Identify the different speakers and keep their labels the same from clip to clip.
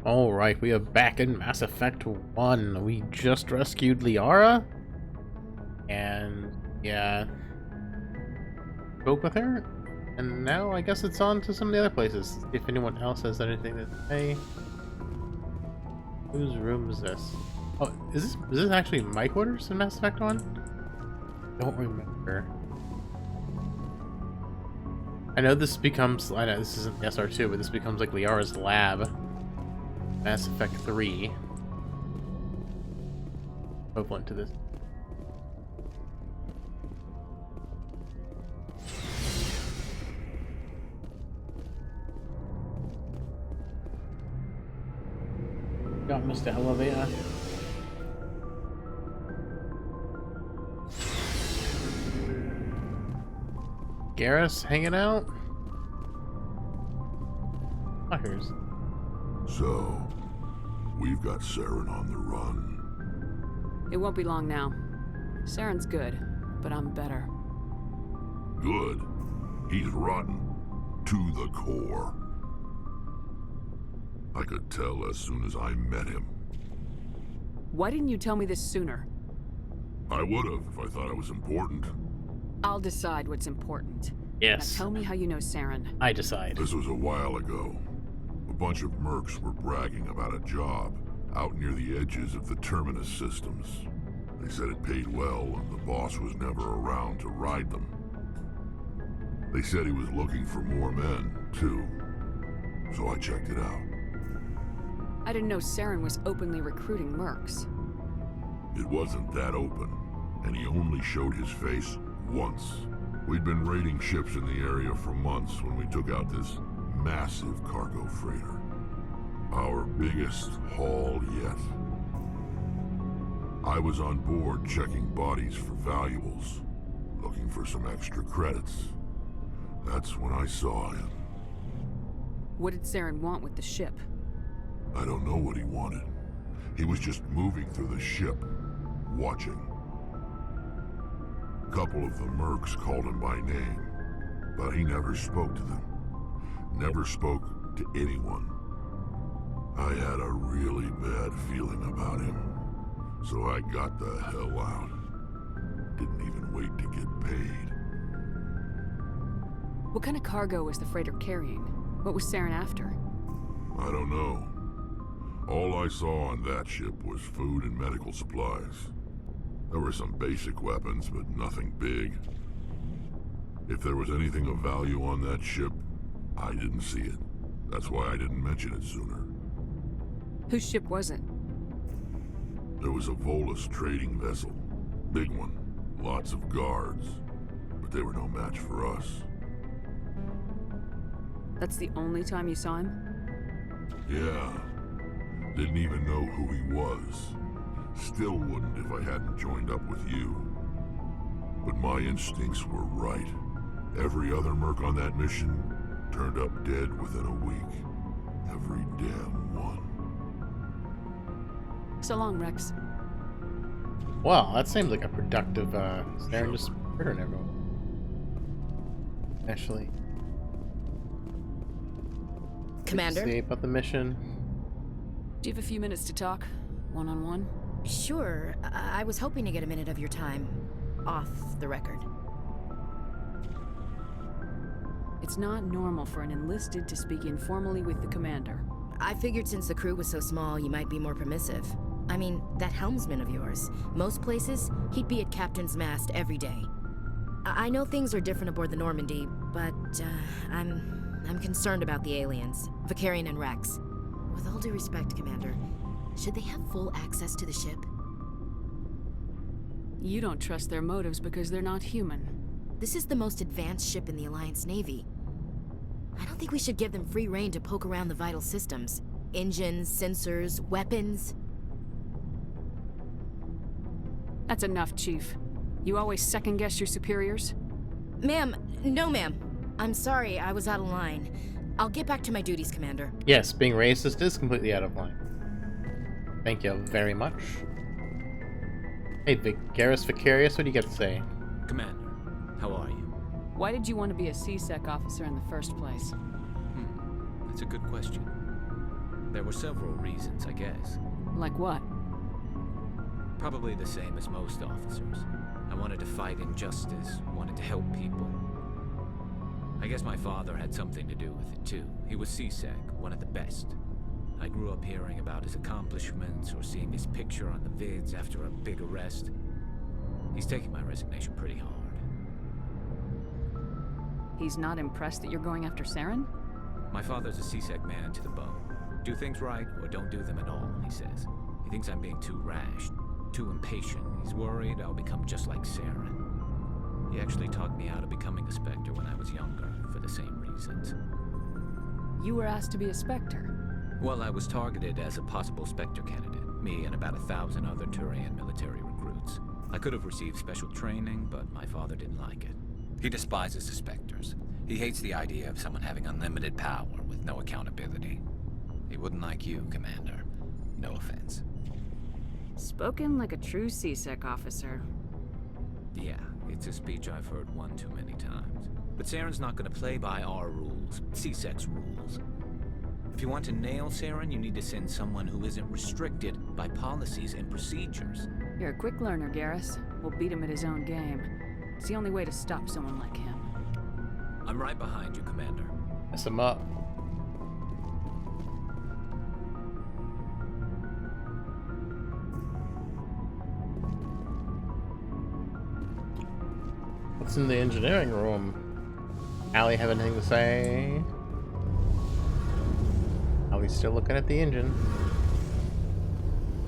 Speaker 1: Alright, we are back in Mass Effect 1. We just rescued Liara. And, yeah, spoke with her. And now I guess it's on to some of the other places. If anyone else has anything to say. Whose room is this? Oh, is this actually my quarters in Mass Effect 1? Don't remember. I know this becomes, I know this isn't SR2, but this becomes like Liara's lab. Mass Effect 3. Equivalent to this. Got Mr. Elevator. Garrus hanging out? Fuckers.
Speaker 2: So, we've got Saren on the run.
Speaker 3: It won't be long now. Saren's good, but I'm better.
Speaker 2: Good. He's rotten. To the core. I could tell as soon as I met him.
Speaker 3: Why didn't you tell me this sooner?
Speaker 2: I would've if I thought it was important.
Speaker 3: I'll decide what's important.
Speaker 1: Yes.
Speaker 3: Now tell me how you know Saren.
Speaker 1: I decide.
Speaker 2: This was a while ago. A bunch of mercs were bragging about a job out near the edges of the Terminus systems. They said it paid well and the boss was never around to ride them. They said he was looking for more men, too. So I checked it out.
Speaker 3: I didn't know Saren was openly recruiting mercs.
Speaker 2: It wasn't that open, and he only showed his face once. We'd been raiding ships in the area for months when we took out this massive cargo freighter. Our biggest haul yet. I was on board checking bodies for valuables, looking for some extra credits. That's when I saw him.
Speaker 3: What did Saren want with the ship?
Speaker 2: I don't know what he wanted. He was just moving through the ship, watching. A couple of the mercs called him by name, but he never spoke to them. Never spoke to anyone. I had a really bad feeling about him, so I got the hell out. Didn't even wait to get paid.
Speaker 3: What kind of cargo was the freighter carrying? What was Saren after?
Speaker 2: I don't know. All I saw on that ship was food and medical supplies. There were some basic weapons, but nothing big. If there was anything of value on that ship, I didn't see it. That's why I didn't mention it sooner.
Speaker 3: Whose ship was it?
Speaker 2: There was a Volus trading vessel. Big one. Lots of guards. But they were no match for us.
Speaker 3: That's the only time you saw him?
Speaker 2: Yeah. Didn't even know who he was. Still wouldn't if I hadn't joined up with you. But my instincts were right. Every other merc on that mission turned up dead within a week. Every damn one.
Speaker 3: So long, Rex.
Speaker 1: Wow, that seems like a productive, Saren just murdering everyone. Actually.
Speaker 4: Commander?
Speaker 1: Say about the mission.
Speaker 3: Do you have a few minutes to talk? One-on-one?
Speaker 4: Sure. I was hoping to get a minute of your time. Off the record.
Speaker 3: It's not normal for an enlisted to speak informally with the commander.
Speaker 4: I figured since the crew was so small, you might be more permissive. I mean, that helmsman of yours. Most places, he'd be at Captain's mast every day. I know things are different aboard the Normandy, but, I'm concerned about the aliens. Vicarian and Rex. With all due respect, Commander, should they have full access to the ship?
Speaker 3: You don't trust their motives because they're not human.
Speaker 4: This is the most advanced ship in the Alliance Navy. I don't think we should give them free rein to poke around the vital systems. Engines, sensors, weapons.
Speaker 3: That's enough, Chief. You always second-guess your superiors?
Speaker 4: Ma'am, no ma'am. I'm sorry, I was out of line. I'll get back to my duties, Commander.
Speaker 1: Yes, being racist is completely out of line. Thank you very much. Hey, Garrus Vicarious, what do you got to say?
Speaker 5: Commander, how are you?
Speaker 3: Why did you want to be a C-Sec officer in the first place?
Speaker 5: That's a good question. There were several reasons, I guess.
Speaker 3: Like what?
Speaker 5: Probably the same as most officers. I wanted to fight injustice, wanted to help people. I guess my father had something to do with it too. He was CSEC, one of the best. I grew up hearing about his accomplishments or seeing his picture on the vids after a big arrest. He's taking my resignation pretty hard.
Speaker 3: He's not impressed that you're going after Saren?
Speaker 5: My father's a CSEC man to the bone. Do things right or don't do them at all, he says. He thinks I'm being too rash, too impatient. He's worried I'll become just like Saren. He actually talked me out of becoming a Spectre when I was younger, for the same reasons.
Speaker 3: You were asked to be a Spectre.
Speaker 5: Well, I was targeted as a possible Spectre candidate, me and about 1,000 other Turian military recruits. I could have received special training, but my father didn't like it. He despises the Spectres. He hates the idea of someone having unlimited power with no accountability. He wouldn't like you, Commander. No offense.
Speaker 3: Spoken like a true CSEC officer.
Speaker 5: Yeah, it's a speech I've heard one too many times. But Saren's not going to play by our rules, CSEC's rules. If you want to nail Saren, you need to send someone who isn't restricted by policies and procedures.
Speaker 3: You're a quick learner, Garrus. We'll beat him at his own game. It's the only way to stop someone like him.
Speaker 5: I'm right behind you, Commander.
Speaker 1: Mess him up. What's in the engineering room? Allie have anything to say? Allie's still looking at the engine.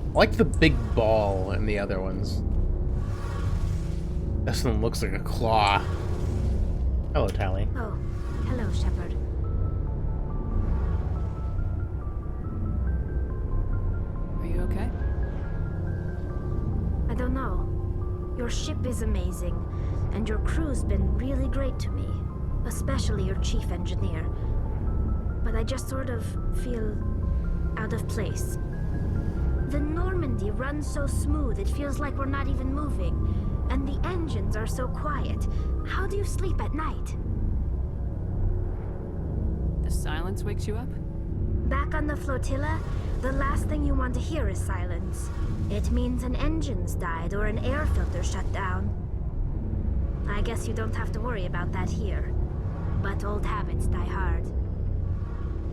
Speaker 1: I like the big ball in the other ones. This one looks like a claw. Hello, Tally.
Speaker 6: Oh, hello, Shepard.
Speaker 3: Are you okay?
Speaker 6: I don't know. Your ship is amazing, and your crew's been really great to me, especially your chief engineer. But I just sort of feel out of place. The Normandy runs so smooth it feels like we're not even moving, and the engines are so quiet. How do you sleep at night?
Speaker 3: The silence wakes you up?
Speaker 6: Back on the flotilla, the last thing you want to hear is silence. It means an engine's died or an air filter shut down. I guess you don't have to worry about that here. But old habits die hard.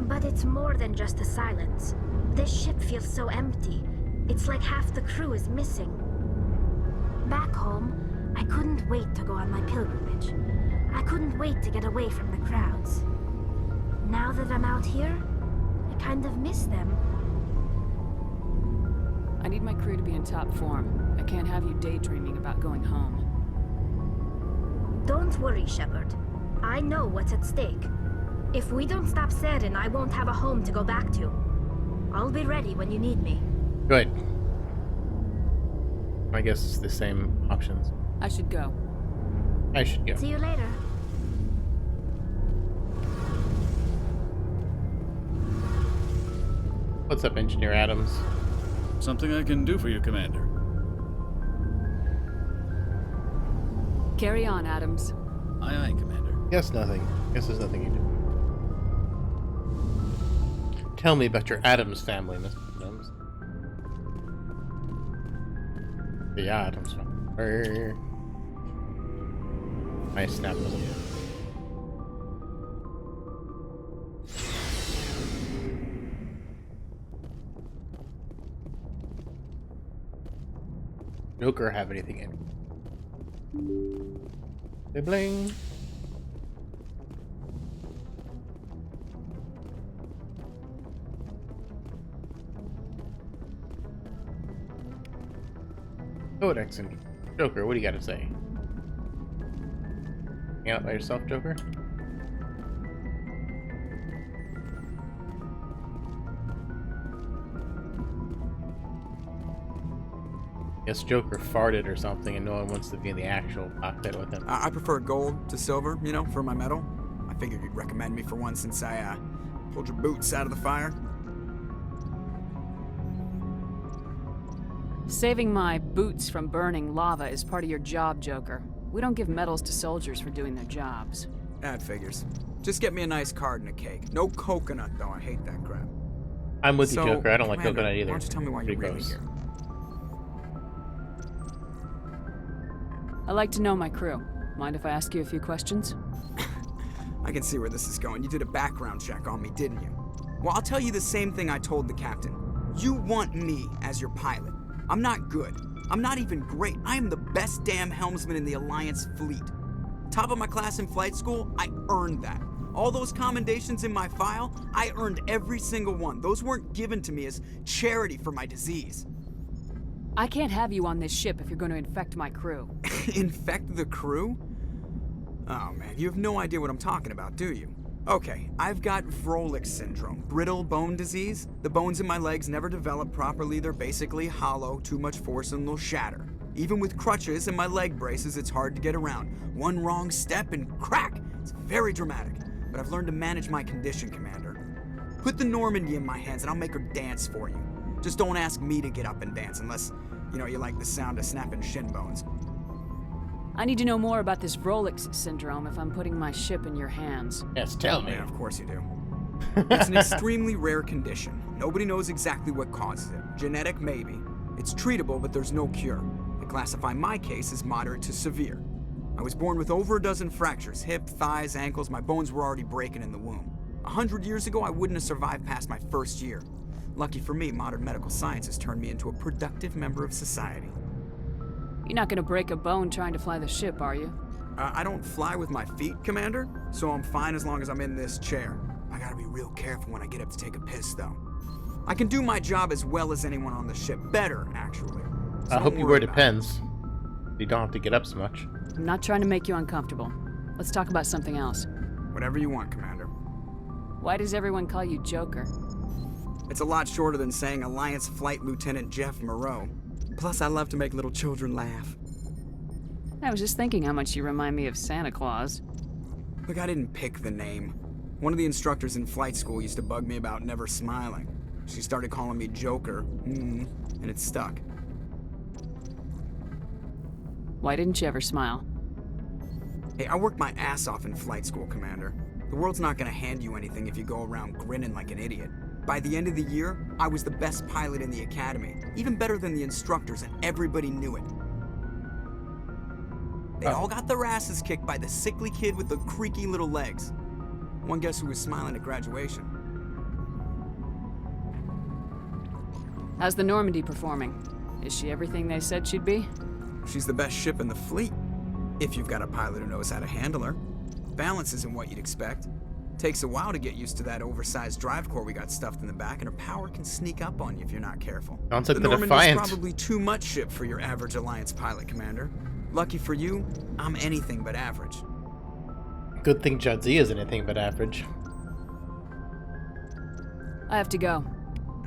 Speaker 6: But it's more than just the silence. This ship feels so empty. It's like half the crew is missing. Back home, I couldn't wait to go on my pilgrimage. I couldn't wait to get away from the crowds. Now that I'm out here, I kind of miss them.
Speaker 3: I need my crew to be in top form. I can't have you daydreaming about going home.
Speaker 6: Don't worry, Shepard. I know what's at stake. If we don't stop Saren, I won't have a home to go back to. I'll be ready when you need me.
Speaker 1: Good. I guess it's the same options.
Speaker 3: I should go.
Speaker 1: I should go.
Speaker 6: See you later.
Speaker 1: What's up, Engineer Adams?
Speaker 7: Something I can do for you, Commander.
Speaker 3: Carry on, Adams.
Speaker 7: Aye, aye, Commander.
Speaker 1: Guess nothing. Guess there's nothing you do. Tell me about your Adams family, Mr. Adams. The Adams family. I snapped them. Joker have anything in? Bling. Codex and Joker, what do you got to say? Hang out by yourself, Joker? Guess Joker farted or something and no one wants to be in the actual cockpit with him.
Speaker 8: I prefer gold to silver, you know, for my medal. I figured you'd recommend me for one since I pulled your boots out of the fire.
Speaker 3: Saving my boots from burning lava is part of your job, Joker. We don't give medals to soldiers for doing their jobs.
Speaker 8: That figures. Just get me a nice card and a cake. No coconut, though. I hate that crap.
Speaker 1: I'm with you,
Speaker 8: So,
Speaker 1: Joker. I don't like
Speaker 8: Commander,
Speaker 1: coconut either.
Speaker 8: Why don't you tell me why you're
Speaker 1: Pretty
Speaker 8: really
Speaker 1: gross.
Speaker 8: here?
Speaker 3: I like to know my crew. Mind if I ask you a few questions?
Speaker 8: I can see where this is going. You did a background check on me, didn't you? Well, I'll tell you the same thing I told the captain. You want me as your pilot. I'm not good. I'm not even great. I am the best damn helmsman in the Alliance fleet. Top of my class in flight school, I earned that. All those commendations in my file, I earned every single one. Those weren't given to me as charity for my disease.
Speaker 3: I can't have you on this ship if you're going to infect my crew.
Speaker 8: Infect the crew? Oh man, you have no idea what I'm talking about, do you? Okay, I've got Vrolich syndrome, brittle bone disease. The bones in my legs never develop properly. They're basically hollow, too much force and they'll shatter. Even with crutches and my leg braces, it's hard to get around. One wrong step and crack! It's very dramatic. But I've learned to manage my condition, Commander. Put the Normandy in my hands and I'll make her dance for you. Just don't ask me to get up and dance unless, you like the sound of snapping shin bones.
Speaker 3: I need to know more about this Vrolich syndrome if I'm putting my ship in your hands.
Speaker 1: Yes, tell me.
Speaker 8: Yeah, of course you do. It's an extremely rare condition. Nobody knows exactly what causes it. Genetic, maybe. It's treatable, but there's no cure. They classify my case as moderate to severe. I was born with over a dozen fractures, hip, thighs, ankles. My bones were already breaking in the womb. 100 years ago, I wouldn't have survived past my first year. Lucky for me, modern medical science has turned me into a productive member of society.
Speaker 3: You're not gonna break a bone trying to fly the ship, are you?
Speaker 8: I don't fly with my feet, Commander, so I'm fine as long as I'm in this chair. I gotta be real careful when I get up to take a piss, though. I can do my job as well as anyone on the ship. Better, actually. So
Speaker 1: I hope
Speaker 8: don't
Speaker 1: you
Speaker 8: worry
Speaker 1: wear
Speaker 8: about
Speaker 1: depends. You don't have to get up so much.
Speaker 3: I'm not trying to make you uncomfortable. Let's talk about something else.
Speaker 8: it. Whatever you want, Commander.
Speaker 3: Why does everyone call you Joker?
Speaker 8: It's a lot shorter than saying Alliance Flight Lieutenant Jeff Moreau. Plus, I love to make little children laugh.
Speaker 3: I was just thinking how much you remind me of Santa Claus.
Speaker 8: Look, I didn't pick the name. One of the instructors in flight school used to bug me about never smiling. She started calling me Joker, and it stuck.
Speaker 3: Why didn't you ever smile?
Speaker 8: Hey, I worked my ass off in flight school, Commander. The world's not gonna hand you anything if you go around grinning like an idiot. By the end of the year, I was the best pilot in the academy, even better than the instructors, and everybody knew it. They all got their asses kicked by the sickly kid with the creaky little legs. One guess who was smiling at graduation?
Speaker 3: How's the Normandy performing? Is she everything they said she'd be?
Speaker 8: She's the best ship in the fleet, if you've got a pilot who knows how to handle her. Balance isn't what you'd expect. Takes a while to get used to that oversized drive core we got stuffed in the back, and her power can sneak up on you if you're not careful.
Speaker 1: Sounds like
Speaker 8: the
Speaker 1: the
Speaker 8: Normandy's
Speaker 1: Defiant.
Speaker 8: probably too much ship for your average Alliance pilot, Commander. Lucky for you, I'm anything but average.
Speaker 1: Good thing Judzi is anything but average.
Speaker 3: I have to go.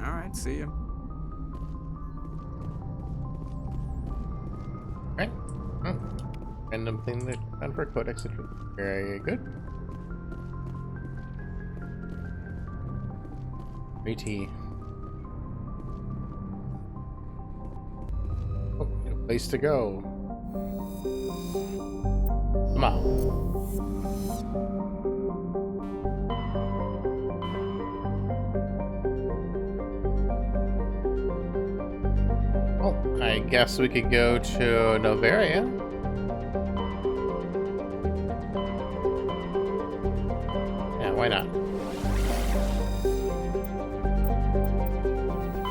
Speaker 8: All right, see ya.
Speaker 1: Right. Random thing that found for Codex entry. Very good. 3T. Oh, good place to go. Come on. Oh, I guess we could go to Novaria. Yeah, why not?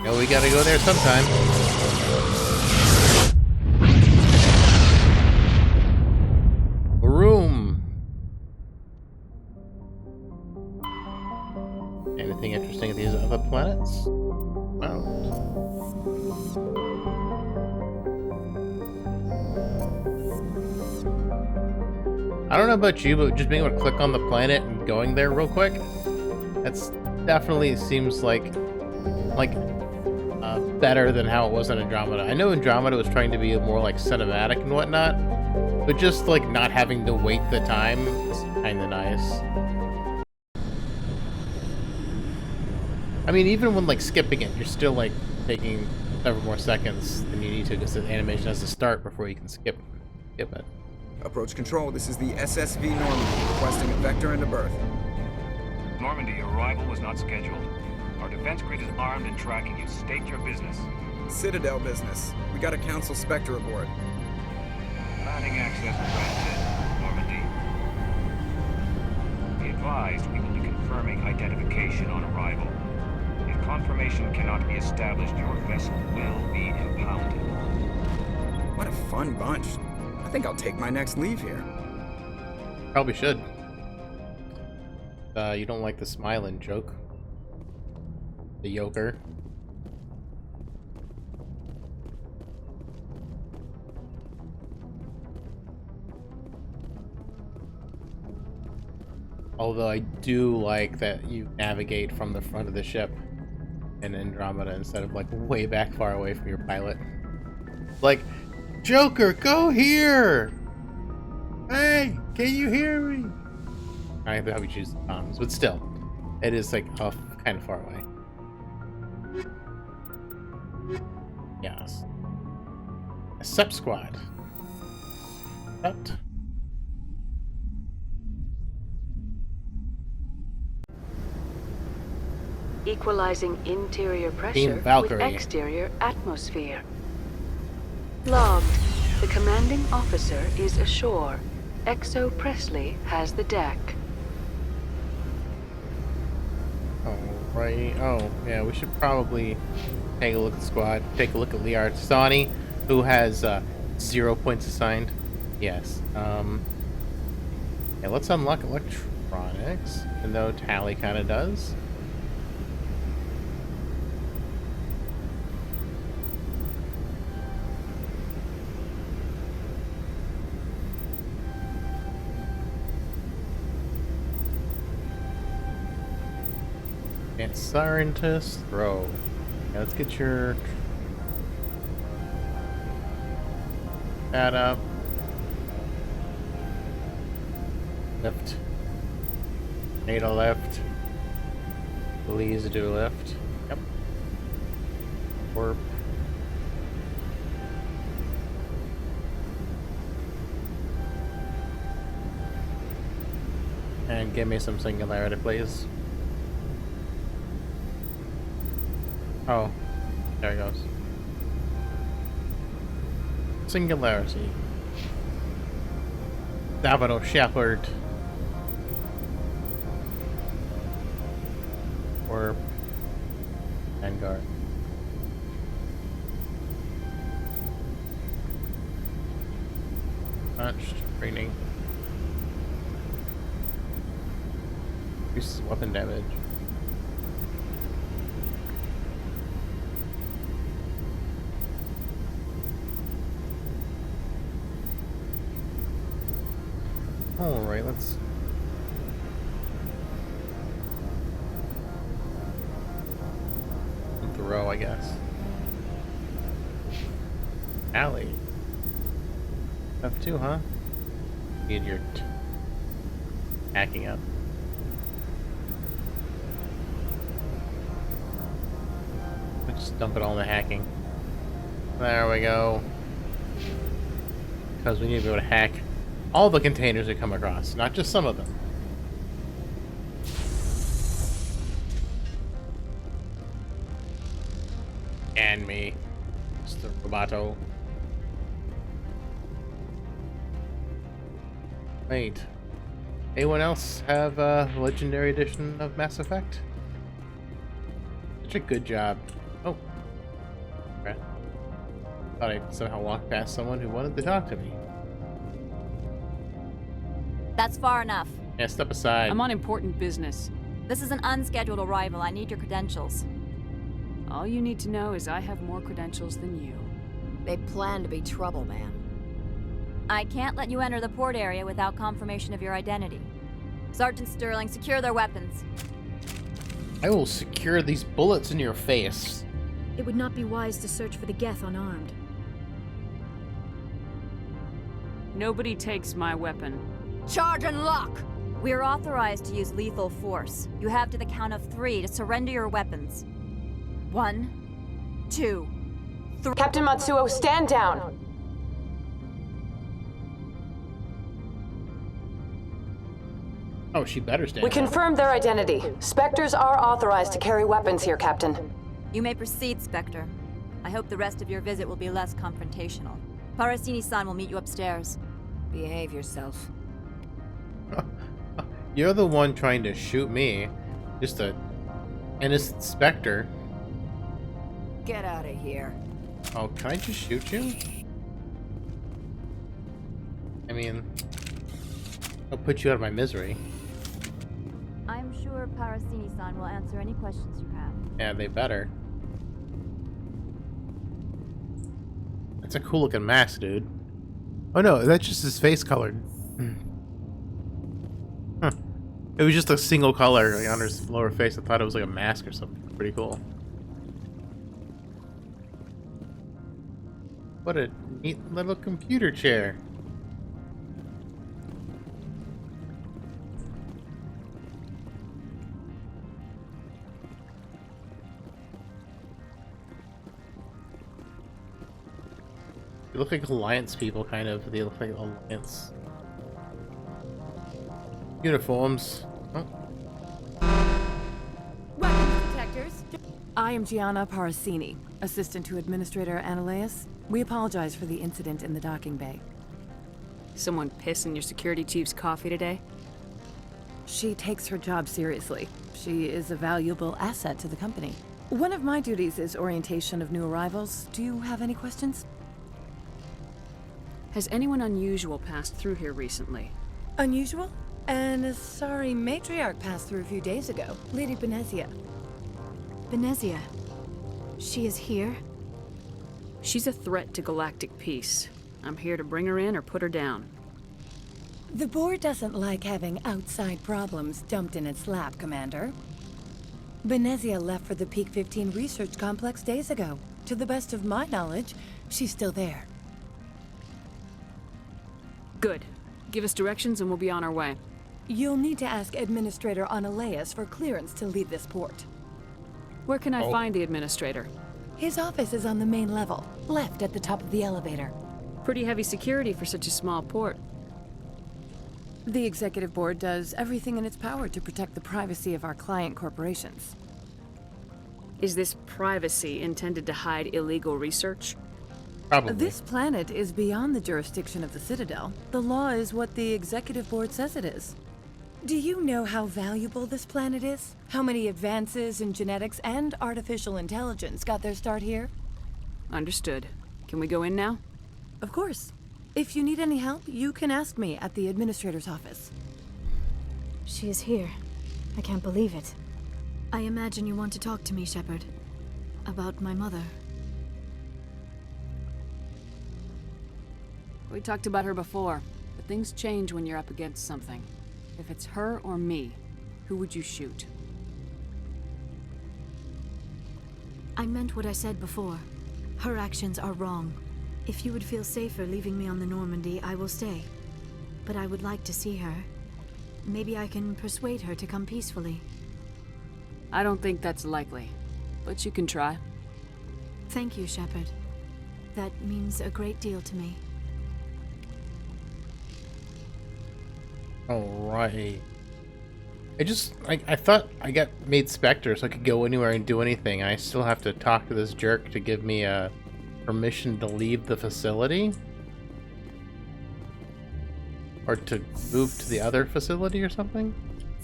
Speaker 1: No, we gotta go there sometime. Room. Anything interesting at these other planets? I don't know about you, but just being able to click on the planet and going there real quick, that's definitely seems like better than how it was in Andromeda. I know Andromeda was trying to be more like cinematic and whatnot, but just like not having to wait the time is kind of nice. I mean, even when like skipping it, you're still like taking several more seconds than you need to because the animation has to start before you can skip it.
Speaker 8: Approach control, this is the SSV Normandy, requesting a vector into berth.
Speaker 9: Normandy, arrival was not scheduled. Our defense grid is armed and tracking you. State your business.
Speaker 8: Citadel business. We got a Council Spectre aboard.
Speaker 9: Landing access granted. Normandy. Be advised, we will be confirming identification on arrival. If confirmation cannot be established, your vessel will be impounded.
Speaker 8: What a fun bunch. I think I'll take my next leave here.
Speaker 1: Probably should. You don't like the smiling joke? The yoker. Although I do like that you navigate from the front of the ship in Andromeda instead of like way back far away from your pilot. Like, Joker, go here! Hey, can you hear me? I have to choose the comms, but still, it is like kind of far away. Yes. A SEP squad. But
Speaker 10: Equalizing interior pressure
Speaker 1: Team Valkyrie.
Speaker 10: with exterior atmosphere. Logged. The commanding officer is ashore. Exo Presley has the deck.
Speaker 1: Alright. Oh, yeah, we should probably take a look at the squad. Take a look at Liar Tsani, who has 0 points assigned. Yes. Yeah, let's unlock electronics, even though Tally kind of does. And scientist throw. Yeah, let's get your that up. Lift. NATO left. Please do lift. Yep. Warp. And give me some singularity, please. Oh, there it goes. Singularity. Davino Shepherd. Or Vanguard. Punched. Training. Increases weapon damage. Alright, let's... throw, I guess. Alley. F2, huh? Need your hacking up. Let's just dump it all in the hacking. There we go. Because we need to be able to hack all the containers we come across, not just some of them. And me, Mr. Roboto. Wait. Anyone else have a Legendary Edition of Mass Effect? Such a good job. Oh. Okay. Thought I somehow walked past someone who wanted to talk to me.
Speaker 11: That's far enough.
Speaker 1: Yeah, step aside.
Speaker 3: I'm on important business.
Speaker 11: This is an unscheduled arrival. I need your credentials.
Speaker 3: All you need to know is I have more credentials than you.
Speaker 4: They plan to be trouble, man.
Speaker 11: I can't let you enter the port area without confirmation of your identity. Sergeant Sterling, secure their weapons.
Speaker 1: I will secure these bullets in your face.
Speaker 12: It would not be wise to search for the Geth unarmed.
Speaker 3: Nobody takes my weapon.
Speaker 11: Charge and lock! We're authorized to use lethal force. You have to the count of 3 to surrender your weapons. 1, 2, 3.
Speaker 13: Captain Matsuo, stand down!
Speaker 1: Oh, she better stand
Speaker 13: We
Speaker 1: up.
Speaker 13: confirmed their identity. Spectres are authorized to carry weapons here, Captain.
Speaker 11: You may proceed, Spectre. I hope the rest of your visit will be less confrontational. Parasini-san will meet you upstairs.
Speaker 4: Behave yourself.
Speaker 1: You're the one trying to shoot me. Just a innocent Spectre.
Speaker 4: Get out of here.
Speaker 1: Oh, can I just shoot you? I mean, I'll put you out of my misery.
Speaker 11: I'm sure Parasini-san will answer any questions you have.
Speaker 1: Yeah, they better. That's a cool looking mask, dude. Oh no, that's just his face colored. Huh. It was just a single color like, on his lower face. I thought it was like a mask or something. Pretty cool. What a neat little computer chair. They look like Alliance people, kind of. They look like Alliance uniforms. Oh.
Speaker 14: Weapons detectors. I am Gianna Parasini, assistant to Administrator Ananias. We apologize for the incident in the docking bay.
Speaker 3: Someone piss in your security chief's coffee today?
Speaker 14: She takes her job seriously. She is a valuable asset to the company. One of my duties is orientation of new arrivals. Do you have any questions?
Speaker 3: Has anyone unusual passed through here recently?
Speaker 14: Unusual? An Asari matriarch passed through a few days ago. Lady Benezia.
Speaker 3: Benezia? She is here? She's a threat to galactic peace. I'm here to bring her in or put her down.
Speaker 14: The board doesn't like having outside problems dumped in its lap, Commander. Benezia left for the Peak 15 research complex days ago. To the best of my knowledge, she's still there.
Speaker 3: Good. Give us directions and we'll be on our way.
Speaker 14: You'll need to ask Administrator Ananias for clearance to leave this port.
Speaker 3: Where can I find the Administrator?
Speaker 14: His office is on the main level, left at the top of the elevator.
Speaker 3: Pretty heavy security for such a small port.
Speaker 14: The Executive Board does everything in its power to protect the privacy of our client corporations.
Speaker 3: Is this privacy intended to hide illegal research?
Speaker 1: Probably.
Speaker 14: This planet is beyond the jurisdiction of the Citadel. The law is what the Executive Board says it is. Do you know how valuable this planet is? How many advances in genetics and artificial intelligence got their start here?
Speaker 3: Understood. Can we go in now?
Speaker 14: Of course. If you need any help, you can ask me at the Administrator's office.
Speaker 6: She is here. I can't believe it. I imagine you want to talk to me, Shepard. About my mother.
Speaker 3: We talked about her before, but things change when you're up against something. If it's her or me, who would you shoot?
Speaker 6: I meant what I said before. Her actions are wrong. If you would feel safer leaving me on the Normandy, I will stay. But I would like to see her. Maybe I can persuade her to come peacefully.
Speaker 3: I don't think that's likely, but you can try.
Speaker 6: Thank you, Shepard. That means a great deal to me.
Speaker 1: Alright. I thought I got made Spectre so I could go anywhere and do anything. I still have to talk to this jerk to give me permission to leave the facility? Or to move to the other facility or something?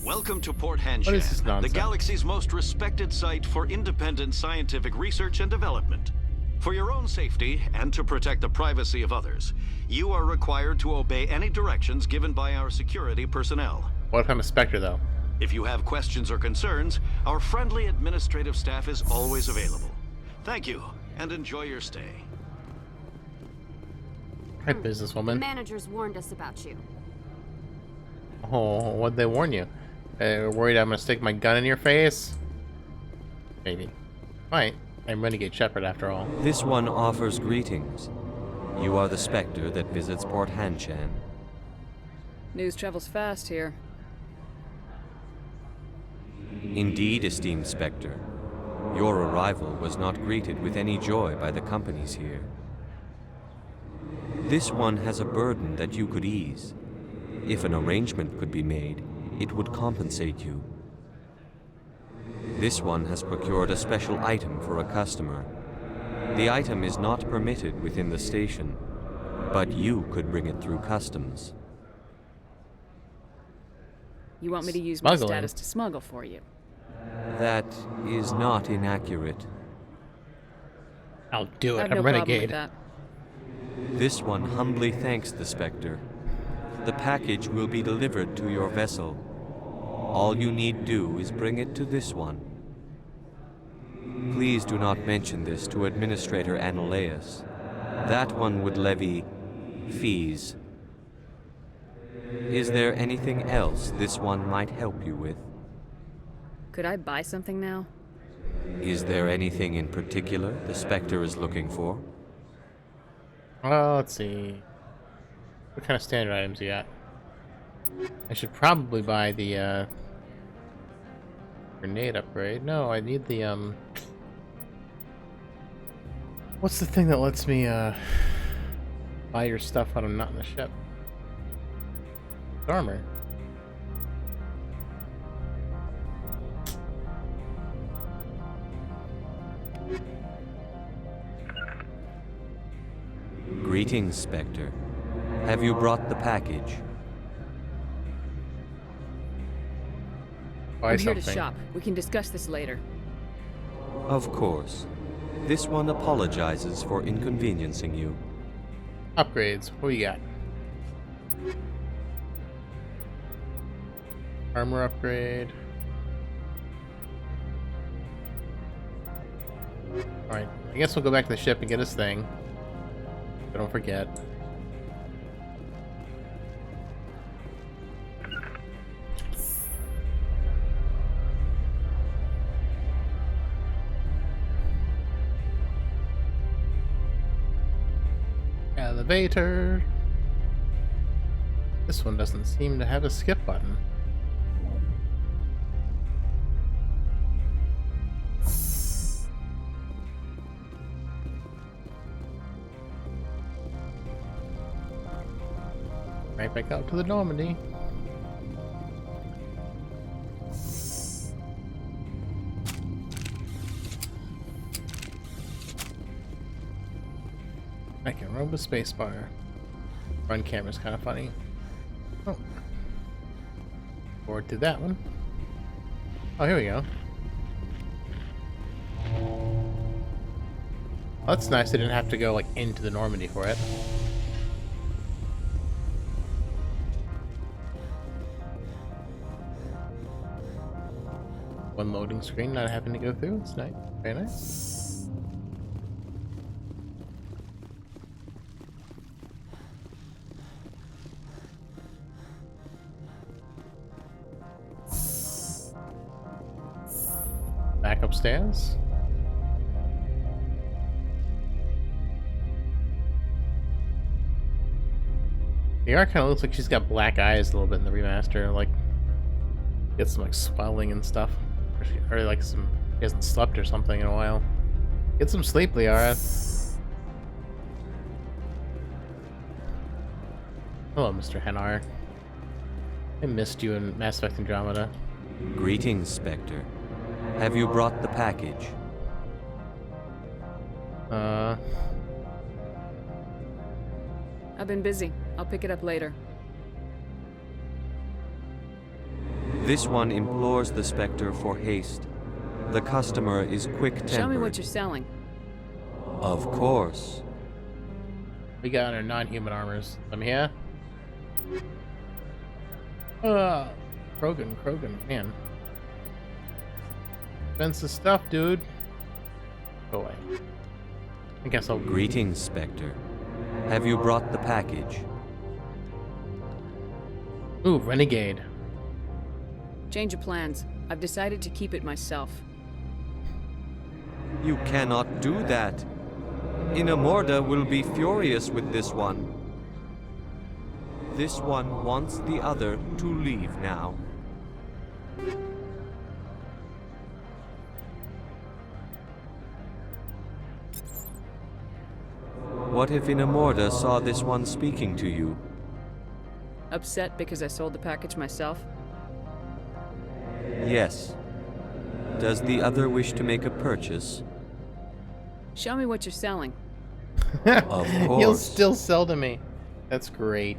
Speaker 15: Welcome to Port Hanshan,
Speaker 1: What is this
Speaker 15: the
Speaker 1: nonsense?
Speaker 15: galaxy's most respected site for independent scientific research and development. For your own safety and to protect the privacy of others, you are required to obey any directions given by our security personnel.
Speaker 1: What if I'm a Spectre, though?
Speaker 15: If you have questions or concerns, our friendly administrative staff is always available. Thank you, and enjoy your stay.
Speaker 1: Hi, businesswoman.
Speaker 11: Managers warned us about you.
Speaker 1: Oh, what'd they warn you? Worried I'm gonna stick my gun in your face? Maybe. Might. I'm Renegade Shepard after all.
Speaker 16: This one offers greetings. You are the Spectre that visits Port Hanshan.
Speaker 3: News travels fast here.
Speaker 16: Indeed, esteemed Spectre. Your arrival was not greeted with any joy by the companies here. This one has a burden that you could ease. If an arrangement could be made, it would compensate you. This one has procured a special item for a customer. The item is not permitted within the station, but you could bring it through customs.
Speaker 3: You want me to use my
Speaker 1: Smuggling.
Speaker 3: status to smuggle for you?
Speaker 16: That is not inaccurate.
Speaker 1: I'll do
Speaker 3: I
Speaker 1: it.
Speaker 3: have
Speaker 1: I'm
Speaker 3: no problem with
Speaker 1: renegade.
Speaker 3: that.
Speaker 16: This one humbly thanks the Spectre. The package will be delivered to your vessel. All you need do is bring it to this one. Please do not mention this to Administrator Anolaus. That one would levy fees. Is there anything else this one might help you with?
Speaker 3: Could I buy something now?
Speaker 16: Is there anything in particular the Spectre is looking for?
Speaker 1: Let's see. What kind of standard items you got? I should probably buy the grenade upgrade. No, I need the what's the thing that lets me buy your stuff when I'm not in the ship? Armor.
Speaker 16: Greetings, Spectre. Have you brought the package?
Speaker 1: Buy
Speaker 3: I'm here to
Speaker 1: something.
Speaker 3: shop. We can discuss this later.
Speaker 16: Of course. This one apologizes for inconveniencing you.
Speaker 1: Upgrades. What you got? Armor upgrade. Alright, I guess we'll go back to the ship and get his thing. But don't forget. Elevator. This one doesn't seem to have a skip button. Right back out to the Normandy. I can run with spacebar. Run camera's kind of funny. Oh. Forward to that one. Oh, here we go. Well, that's nice. I didn't have to go like into the Normandy for it. One loading screen not having to go through. It's nice. Very nice. Back upstairs. The art kind of looks like she's got black eyes a little bit in the remaster. Like, get some like swelling and stuff. Or like she hasn't slept or something in a while. Get some sleep, Liara. Hello, Mr. Hanar. I missed you in Mass Effect Andromeda.
Speaker 16: Greetings, Spectre. Have you brought the package?
Speaker 3: I've been busy. I'll pick it up later.
Speaker 16: This one implores the Spectre for haste. The customer is quick-tempered.
Speaker 3: Show me what you're selling.
Speaker 16: Of course.
Speaker 1: We got our non-human armors. Let me hear. Krogan, man. Expensive stuff, dude. Go away. I guess I'll...
Speaker 16: Greetings, Spectre. Have you brought the package?
Speaker 1: Ooh, Renegade.
Speaker 3: Change of plans. I've decided to keep it myself.
Speaker 16: You cannot do that. Inamorda will be furious with this one. This one wants the other to leave now. What if Inamorda saw this one speaking to you?
Speaker 3: Upset because I sold the package myself?
Speaker 16: Yes. Does the other wish to make a purchase?
Speaker 3: Show me what you're selling.
Speaker 16: Of course.
Speaker 1: You'll still sell to me. That's great.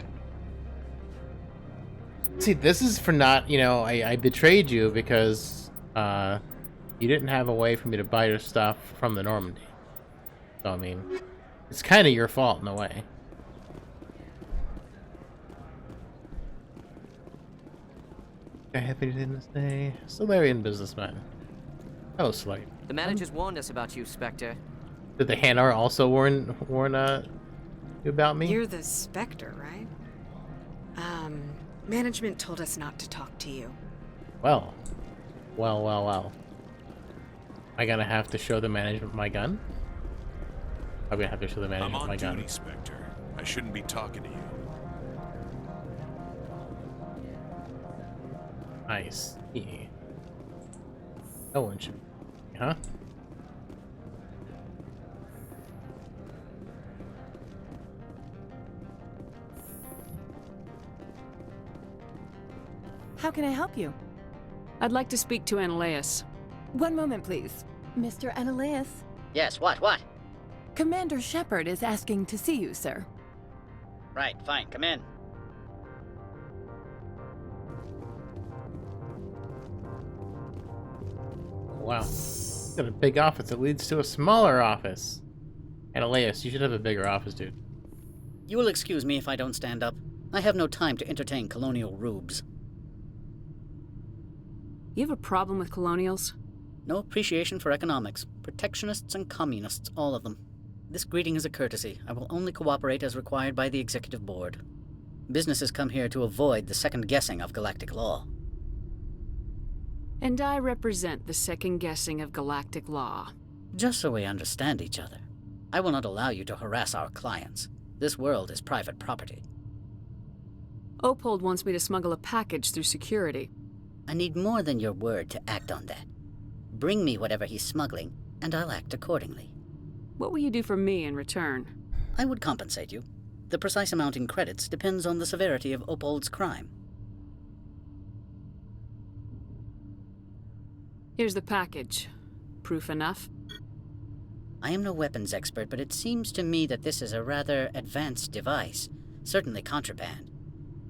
Speaker 1: See, this is for not, I betrayed you because you didn't have a way for me to buy your stuff from the Normandy. So, I mean, it's kind of your fault in a way. I have anything to say? Solarian businessman. Hello, Slate.
Speaker 17: The managers warned us about you, Spectre.
Speaker 1: Did the Hanar also warn you about me?
Speaker 18: You're the Spectre, right? Management told us not to talk to you.
Speaker 1: Well. Am I gonna have to show the management my gun? I'm gonna have to show the management my gun.
Speaker 19: I'm on duty, Spectre. I shouldn't be talking to you.
Speaker 1: Nice. Yeah. No one should. Huh?
Speaker 14: How can I help you?
Speaker 3: I'd like to speak to Analeas.
Speaker 14: One moment, please. Mr. Analeas?
Speaker 20: Yes, what?
Speaker 14: Commander Shepard is asking to see you, sir.
Speaker 20: Right, fine, come in.
Speaker 1: Wow. Got a big office that leads to a smaller office. Analeas, you should have a bigger office, dude.
Speaker 20: You will excuse me if I don't stand up. I have no time to entertain colonial rubes.
Speaker 3: You have a problem with colonials?
Speaker 20: No appreciation for economics. Protectionists and communists, all of them. This greeting is a courtesy. I will only cooperate as required by the Executive Board. Businesses come here to avoid the second guessing of galactic law.
Speaker 3: And I represent the second guessing of galactic law.
Speaker 20: Just so we understand each other. I will not allow you to harass our clients. This world is private property.
Speaker 3: Opold wants me to smuggle a package through security.
Speaker 20: I need more than your word to act on that. Bring me whatever he's smuggling, and I'll act accordingly.
Speaker 3: What will you do for me in return?
Speaker 20: I would compensate you. The precise amount in credits depends on the severity of Opold's crime.
Speaker 3: Here's the package. Proof enough?
Speaker 20: I am no weapons expert, but it seems to me that this is a rather advanced device. Certainly contraband.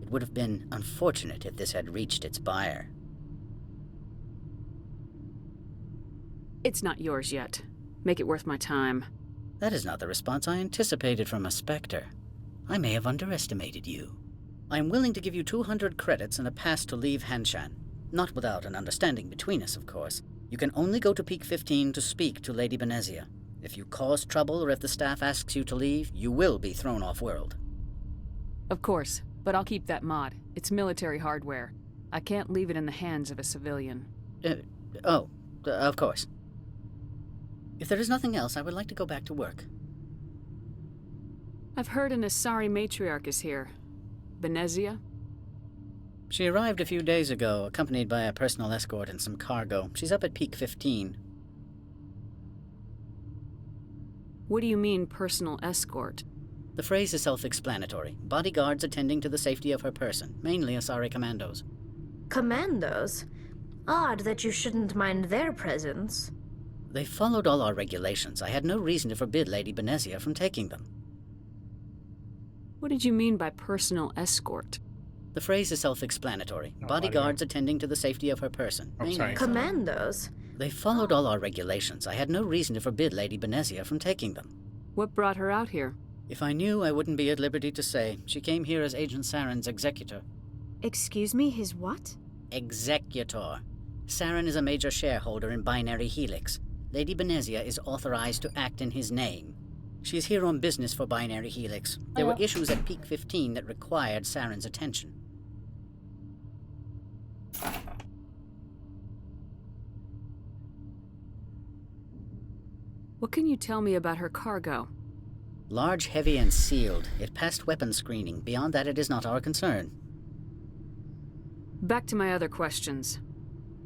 Speaker 20: It would have been unfortunate if this had reached its buyer.
Speaker 3: It's not yours yet. Make it worth my time.
Speaker 20: That is not the response I anticipated from a Spectre. I may have underestimated you. I am willing to give you 200 credits and a pass to leave Hanshan. Not without an understanding between us, of course. You can only go to Peak 15 to speak to Lady Benezia. If you cause trouble or if the staff asks you to leave, you will be thrown off-world.
Speaker 3: Of course, but I'll keep that mod. It's military hardware. I can't leave it in the hands of a civilian.
Speaker 20: Of course. If there is nothing else, I would like to go back to work.
Speaker 3: I've heard an Asari matriarch is here. Benezia?
Speaker 20: She arrived a few days ago, accompanied by a personal escort and some cargo. She's up at Peak 15.
Speaker 3: What do you mean, personal escort?
Speaker 20: The phrase is self-explanatory. Bodyguards attending to the safety of her person, mainly Asari commandos.
Speaker 6: Commandos? Odd that you shouldn't mind their presence.
Speaker 20: They followed all our regulations. I had no reason to forbid Lady Benezia from taking them.
Speaker 3: What did you mean by personal escort?
Speaker 20: The phrase is self-explanatory. Bodyguards attending to the safety of her person.
Speaker 6: Commandos?
Speaker 20: They followed all our regulations. I had no reason to forbid Lady Benezia from taking them.
Speaker 3: What brought her out here?
Speaker 20: If I knew, I wouldn't be at liberty to say. She came here as Agent Saren's executor.
Speaker 6: Excuse me, his what?
Speaker 20: Executor. Saren is a major shareholder in Binary Helix. Lady Benezia is authorized to act in his name. She's here on business for Binary Helix. There were issues at Peak 15 that required Saren's attention.
Speaker 3: What can you tell me about her cargo?
Speaker 20: Large, heavy, and sealed. It passed weapons screening. Beyond that, it is not our concern.
Speaker 3: Back to my other questions.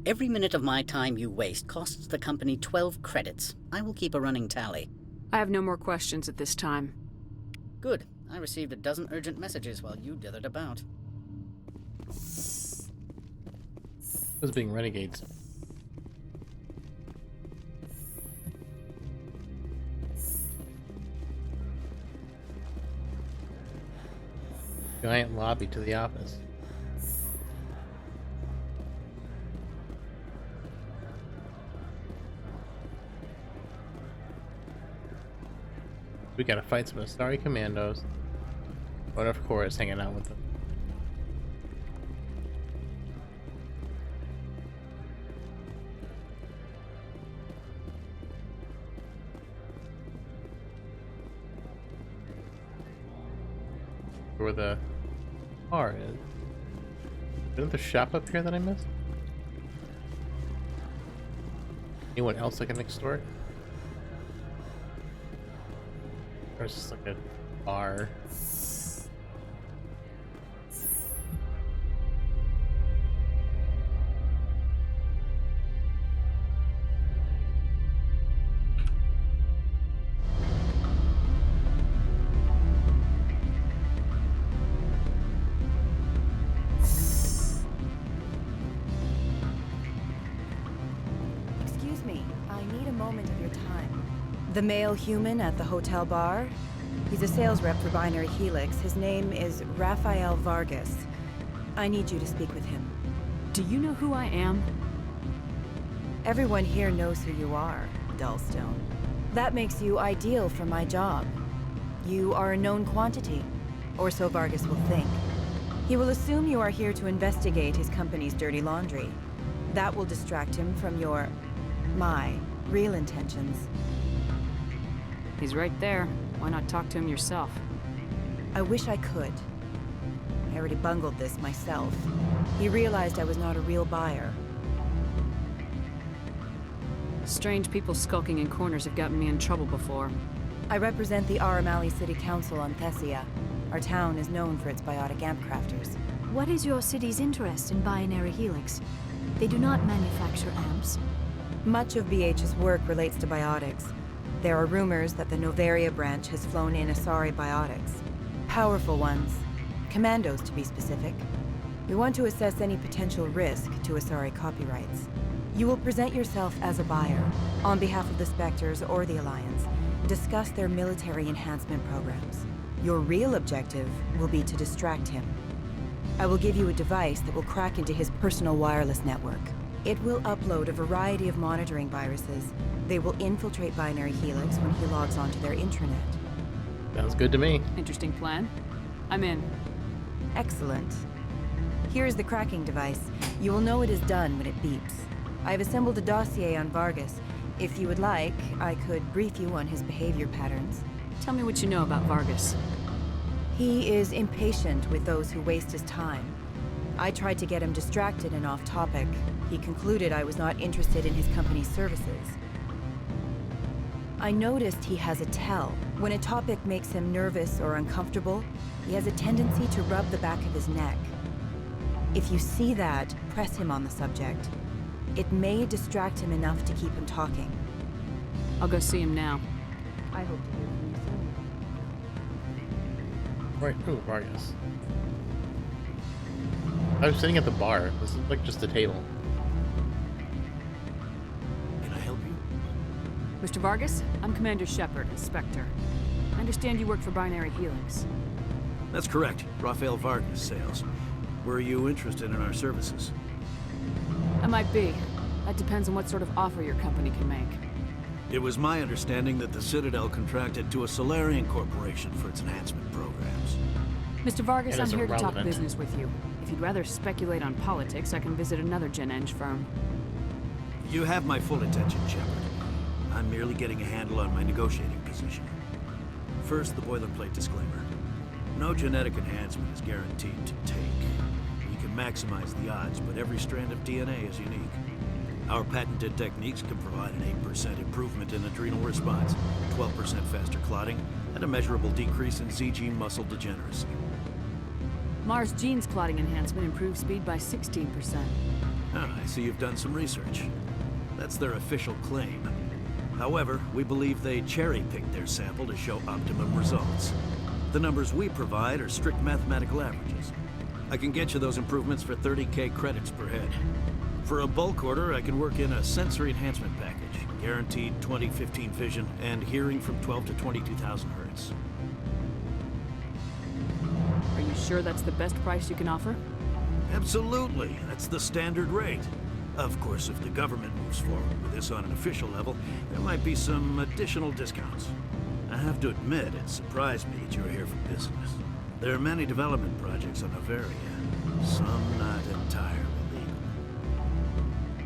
Speaker 20: Every minute of my time you waste costs the company 12 credits. I will keep a running tally.
Speaker 3: I have no more questions at this time.
Speaker 20: Good. I received a dozen urgent messages while you dithered about.
Speaker 1: Was being renegades. Giant lobby to the office. We gotta fight some Asari commandos. But of course, hanging out with them. Where the car is. Isn't there a shop up here that I missed? Anyone else I can extort? Or is this like a bar?
Speaker 21: The male human at the hotel bar? He's a sales rep for Binary Helix. His name is Rafael Vargas. I need you to speak with him.
Speaker 3: Do you know who I am?
Speaker 21: Everyone here knows who you are, Dullstone. That makes you ideal for my job. You are a known quantity, or so Vargas will think. He will assume you are here to investigate his company's dirty laundry. That will distract him from my real intentions.
Speaker 3: He's right there. Why not talk to him yourself?
Speaker 21: I wish I could. I already bungled this myself. He realized I was not a real buyer.
Speaker 3: Strange people skulking in corners have gotten me in trouble before.
Speaker 21: I represent the Aramali City Council on Thessia. Our town is known for its biotic amp crafters.
Speaker 12: What is your city's interest in Binary Helix? They do not manufacture amps.
Speaker 21: Much of BH's work relates to biotics. There are rumors that the Novaria branch has flown in Asari biotics. Powerful ones. Commandos, to be specific. We want to assess any potential risk to Asari copyrights. You will present yourself as a buyer, on behalf of the Spectres or the Alliance, discuss their military enhancement programs. Your real objective will be to distract him. I will give you a device that will crack into his personal wireless network. It will upload a variety of monitoring viruses. They will infiltrate Binary Helix when he logs onto their intranet.
Speaker 1: Sounds good to me.
Speaker 3: Interesting plan. I'm in.
Speaker 21: Excellent. Here is the cracking device. You will know it is done when it beeps. I have assembled a dossier on Vargas. If you would like, I could brief you on his behavior patterns.
Speaker 3: Tell me what you know about Vargas.
Speaker 21: He is impatient with those who waste his time. I tried to get him distracted and off topic. He concluded I was not interested in his company's services. I noticed he has a tell. When a topic makes him nervous or uncomfortable, he has a tendency to rub the back of his neck. If you see that, press him on the subject. It may distract him enough to keep him talking.
Speaker 3: I'll go see him now.
Speaker 21: I hope to hear from you soon.
Speaker 1: Right, ooh, Vargas. I was sitting at the bar. This is like just a table.
Speaker 22: Can I help you?
Speaker 3: Mr. Vargas, I'm Commander Shepard, Spectre. I understand you work for Binary Helix.
Speaker 22: That's correct. Rafael Vargas, sales. Were you interested in our services?
Speaker 3: I might be. That depends on what sort of offer your company can make.
Speaker 22: It was my understanding that the Citadel contracted to a Solarian corporation for its enhancement programs.
Speaker 3: Mr. Vargas, I'm here to talk
Speaker 1: irrelevant.
Speaker 3: business with you. If you'd rather speculate on politics, I can visit another Gen Eng firm.
Speaker 22: You have my full attention, Shepard. I'm merely getting a handle on my negotiating position. First, the boilerplate disclaimer. No genetic enhancement is guaranteed to take. We can maximize the odds, but every strand of DNA is unique. Our patented techniques can provide an 8% improvement in adrenal response, 12% faster clotting, and a measurable decrease in ZG muscle degeneracy.
Speaker 3: Mars Gene's clotting enhancement improves speed by 16%.
Speaker 22: Ah, I see you've done some research. That's their official claim. However, we believe they cherry-picked their sample to show optimum results. The numbers we provide are strict mathematical averages. I can get you those improvements for 30K credits per head. For a bulk order, I can work in a sensory enhancement package. Guaranteed 20/15 vision and hearing from 12 to 22,000 hertz.
Speaker 3: Are you sure that's the best price you can offer?
Speaker 22: Absolutely. That's the standard rate. Of course, if the government moves forward with this on an official level, there might be some additional discounts. I have to admit, it surprised me that you were here for business. There are many development projects on Novaria, some not entirely legal.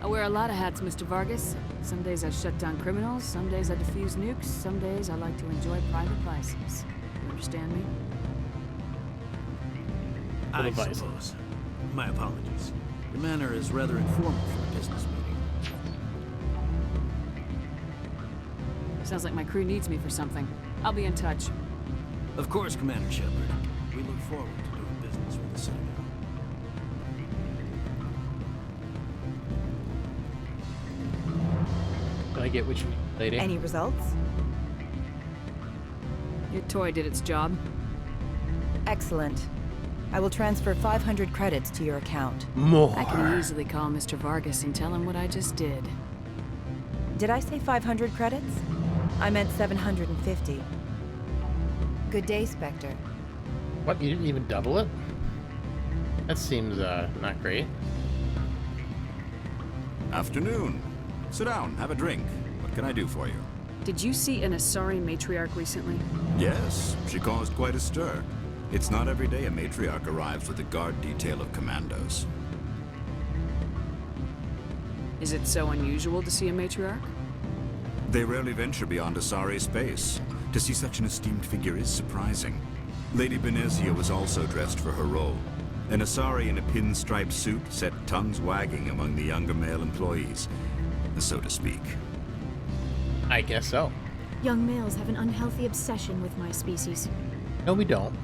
Speaker 3: I wear a lot of hats, Mr. Vargas. Some days I shut down criminals, some days I defuse nukes, some days I like to enjoy private vices. You understand me?
Speaker 22: I suppose. My apologies. Your manner is rather informal for a business meeting.
Speaker 3: Sounds like my crew needs me for something. I'll be in touch.
Speaker 22: Of course, Commander Shepard. We look forward to doing business with the Citadel.
Speaker 1: Can I get what you need, lady?
Speaker 21: Any results?
Speaker 3: Your toy did its job.
Speaker 21: Excellent. I will transfer 500 credits to your account.
Speaker 1: More.
Speaker 3: I can easily call Mr. Vargas and tell him what I just did.
Speaker 21: Did I say 500 credits? I meant 750. Good day, Spectre.
Speaker 1: What, you didn't even double it? That seems, not great.
Speaker 2: Afternoon. Sit down, have a drink. What can I do for you?
Speaker 3: Did you see an Asari matriarch recently?
Speaker 2: Yes, she caused quite a stir. It's not every day a matriarch arrives with a guard detail of commandos.
Speaker 3: Is it so unusual to see a matriarch?
Speaker 2: They rarely venture beyond Asari space. To see such an esteemed figure is surprising. Lady Benezia was also dressed for her role. An Asari in a pinstriped suit set tongues wagging among the younger male employees, so to speak.
Speaker 1: I guess so.
Speaker 12: Young males have an unhealthy obsession with my species.
Speaker 1: No, we don't.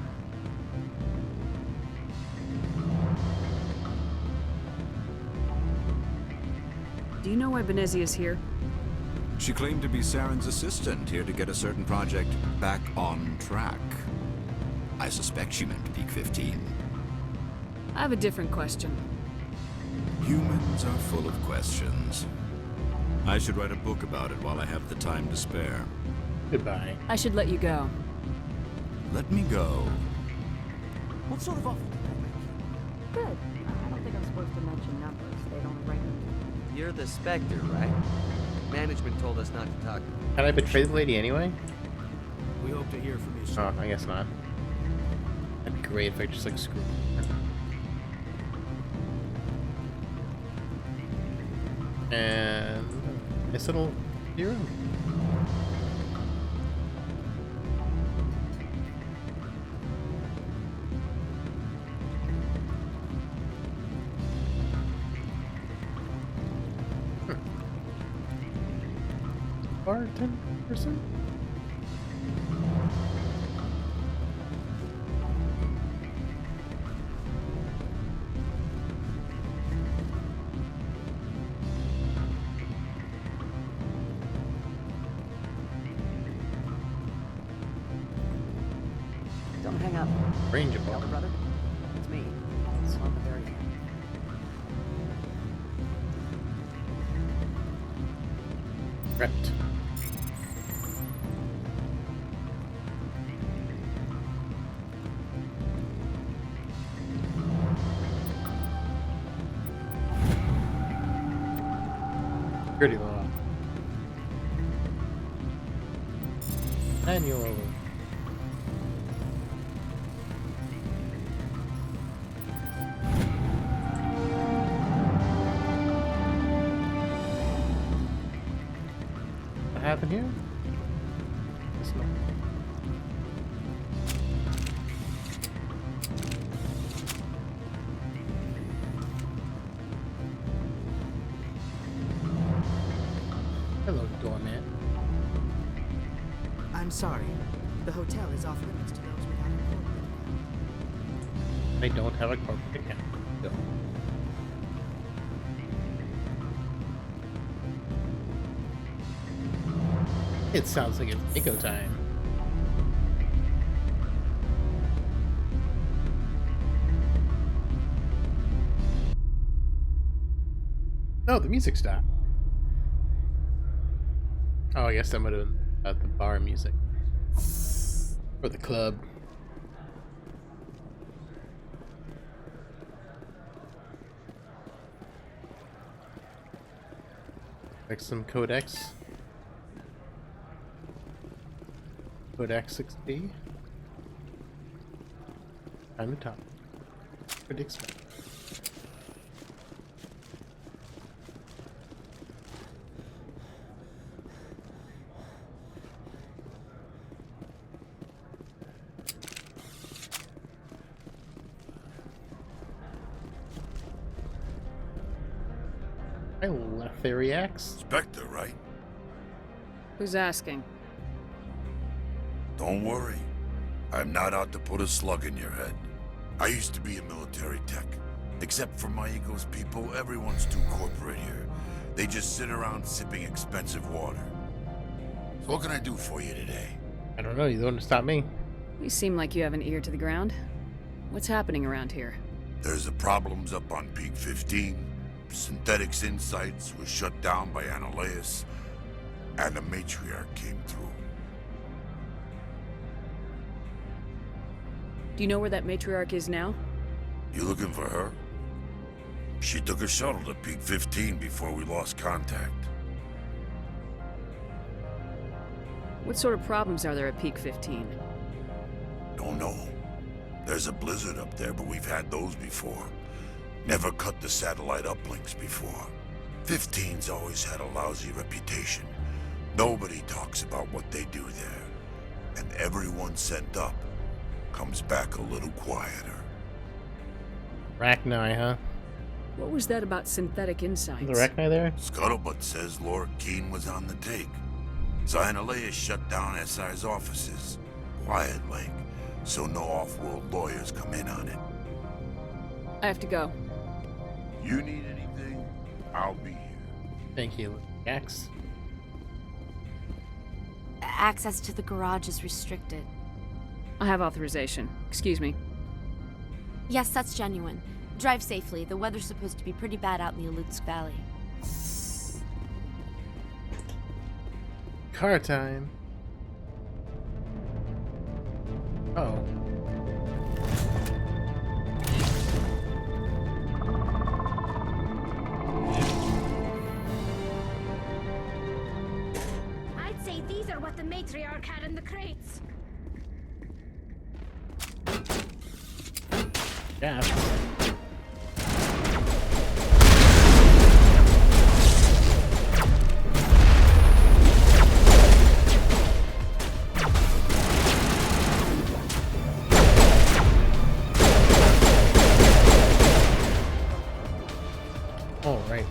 Speaker 3: Do you know why Benezia is here?
Speaker 2: She claimed to be Saren's assistant, here to get a certain project back on track. I suspect she meant Peak 15.
Speaker 3: I have a different question.
Speaker 2: Humans are full of questions. I should write a book about it while I have the time to spare.
Speaker 1: Goodbye.
Speaker 3: I should let you go.
Speaker 2: Let me go.
Speaker 22: What sort of offer did they make?
Speaker 11: Good. I don't think I'm supposed to mention numbers. They'd only write them.
Speaker 16: You're the Spectre, right? Management told us not to talk.
Speaker 1: Can I betray the lady anyway?
Speaker 22: We hope to hear from you soon.
Speaker 1: Oh, I guess not. That'd be great if I just, like, screw her. And nice little hero. Bartender person?
Speaker 17: Don't hang up.
Speaker 1: Ranger
Speaker 17: Elder
Speaker 1: ball.
Speaker 17: brother? It's me. It's on the very end.
Speaker 1: Correct. Pretty law. Annual. What happened here? It's not. Hello, doorman.
Speaker 5: I'm sorry. The hotel is off limits to those without a corporate account.
Speaker 1: I don't have a corporate account. No. It sounds like it's Eco time. Oh, the music stopped. Oh, I guess that would have been the bar music. Or the club. Like some codex. Codex 6B. Time to talk. What do you expect? I left Theriax.
Speaker 19: Spectre, right?
Speaker 3: Who's asking?
Speaker 19: Don't worry. I'm not out to put a slug in your head. I used to be a military tech. Except for my ego's people, everyone's too corporate here. They just sit around sipping expensive water. So what can I do for you today?
Speaker 1: I don't know, you don't want to stop me.
Speaker 3: You seem like you have an ear to the ground. What's happening around here?
Speaker 19: There's the problems up on Peak 15. Synthetics Insights was shut down by Annihilus, and the matriarch came through.
Speaker 3: Do you know where that matriarch is now?
Speaker 19: You looking for her? She took a shuttle to Peak 15 before we lost contact.
Speaker 3: What sort of problems are there at Peak 15?
Speaker 19: Don't know. There's a blizzard up there, but we've had those before. Never cut the satellite uplinks before. 15's always had a lousy reputation. Nobody talks about what they do there. And everyone sent up comes back a little quieter.
Speaker 1: Rachni, huh?
Speaker 3: What was that about Synthetic Insights?
Speaker 1: The Rachni there?
Speaker 19: Scuttlebutt says Lord Keene was on the take. Annihilus shut down SI's offices. Quiet like, so no off-world lawyers come in on it.
Speaker 3: I have to go.
Speaker 19: You need anything, I'll be here.
Speaker 1: Thank you, X.
Speaker 7: Access to the garage is restricted.
Speaker 3: I have authorization. Excuse me.
Speaker 7: Yes, that's genuine. Drive safely. The weather's supposed to be pretty bad out in the Alutsk Valley.
Speaker 1: Car time. Oh.
Speaker 6: I'd say these are what the matriarch had in the crates.
Speaker 1: Yeah. All right.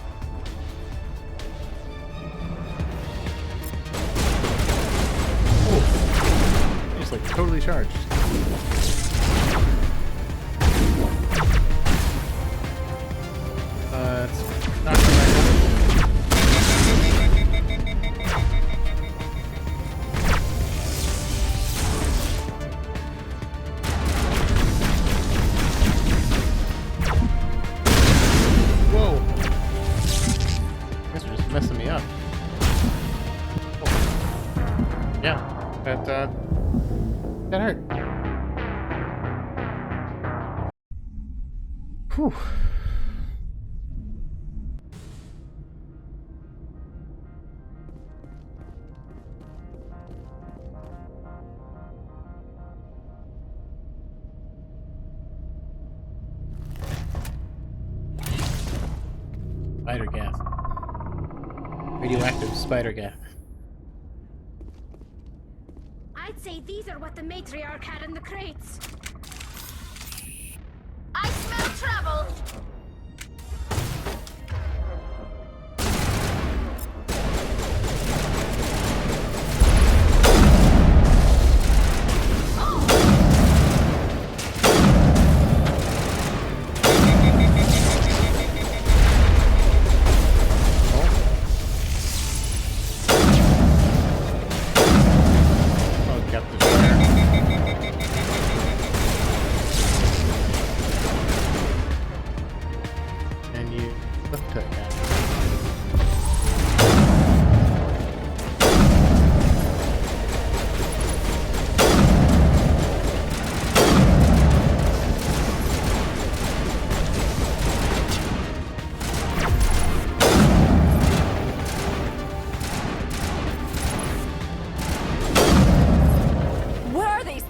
Speaker 1: Oh, it's like totally charged. It's not Whoa! I guess they're just messing me up. Oh. Yeah, that hurt. Whew. Spider gas. Radioactive spider gas.
Speaker 6: I'd say these are what the matriarch had in the crates. I smell trouble!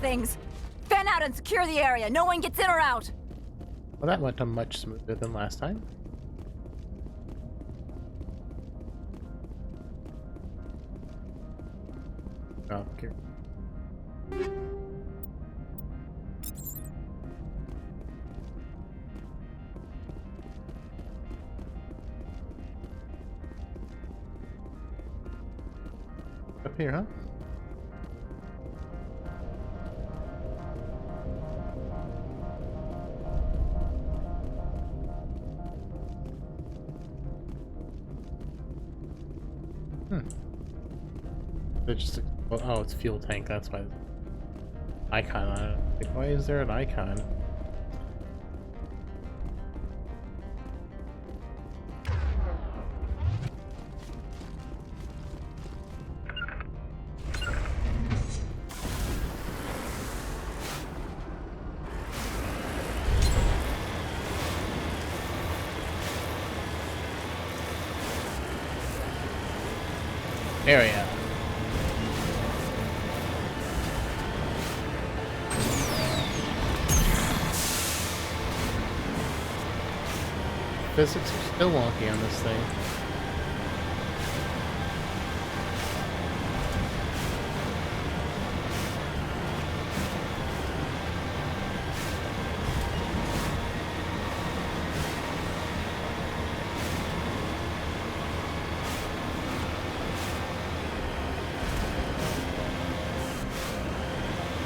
Speaker 11: things! Fan out and secure the area. No one gets in or out.
Speaker 1: Well, that went much smoother than last time. Oh, okay. Up here, huh? It's just oh, it's fuel tank. That's why. Icon on it. Like, why is there an icon? Area. Physics are still wonky on this thing.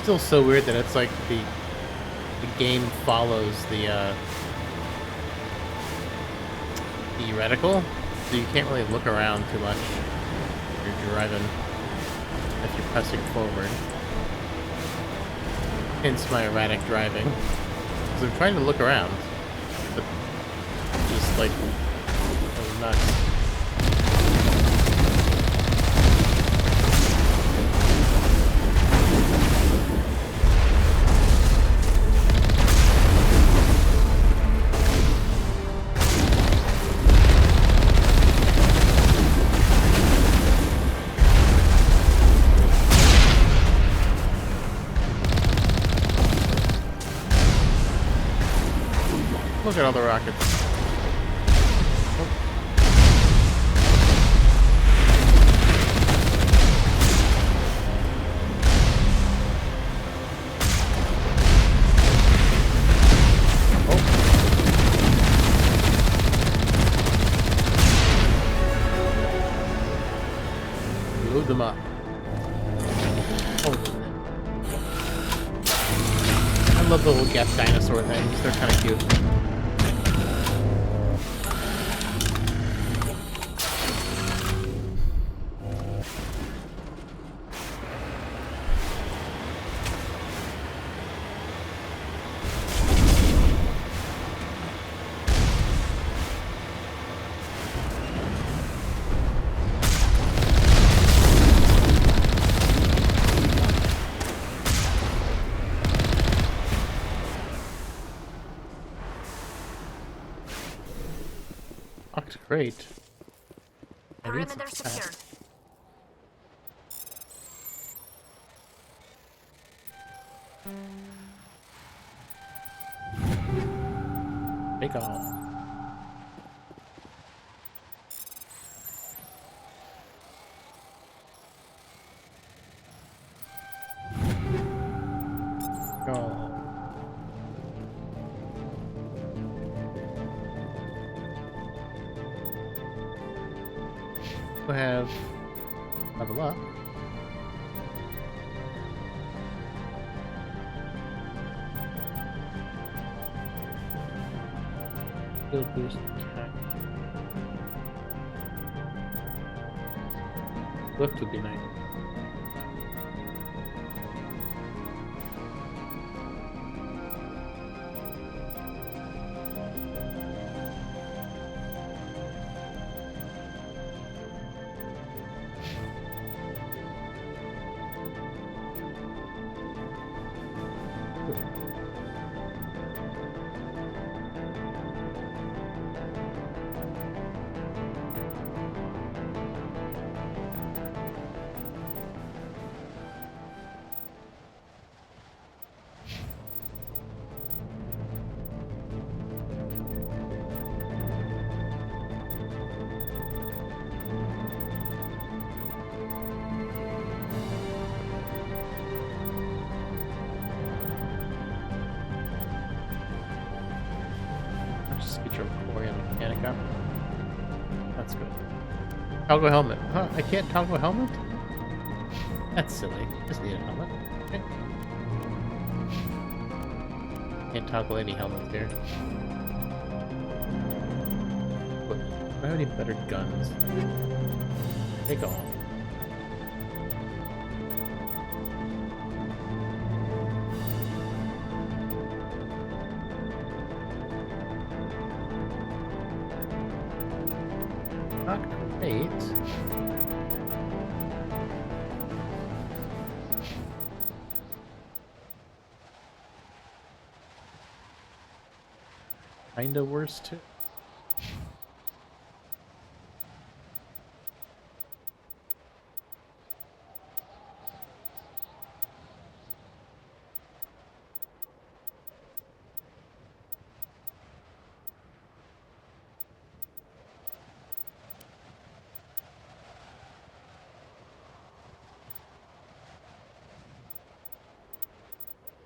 Speaker 1: Still so weird that it's like the game follows the reticle, so you can't really look around too much if you're driving, if you're pressing forward. Hence my erratic driving. Because I'm trying to look around, but just like oh, nuts. Look at all the rockets. Oh. Load them up. Oh. I love the little Geth dinosaur things. They're kind of cute. Great.
Speaker 6: Perimeter secure.
Speaker 1: Take off. Go. We have level up. Still boost attack. Lift would be nice. Just get your Corian mechanic up. That's good. Toggle helmet. Huh? I can't toggle helmet? That's silly. Just need a helmet. Okay. Can't toggle any helmets here. But do I have any better guns? Take all. Not great. Kinda worse too.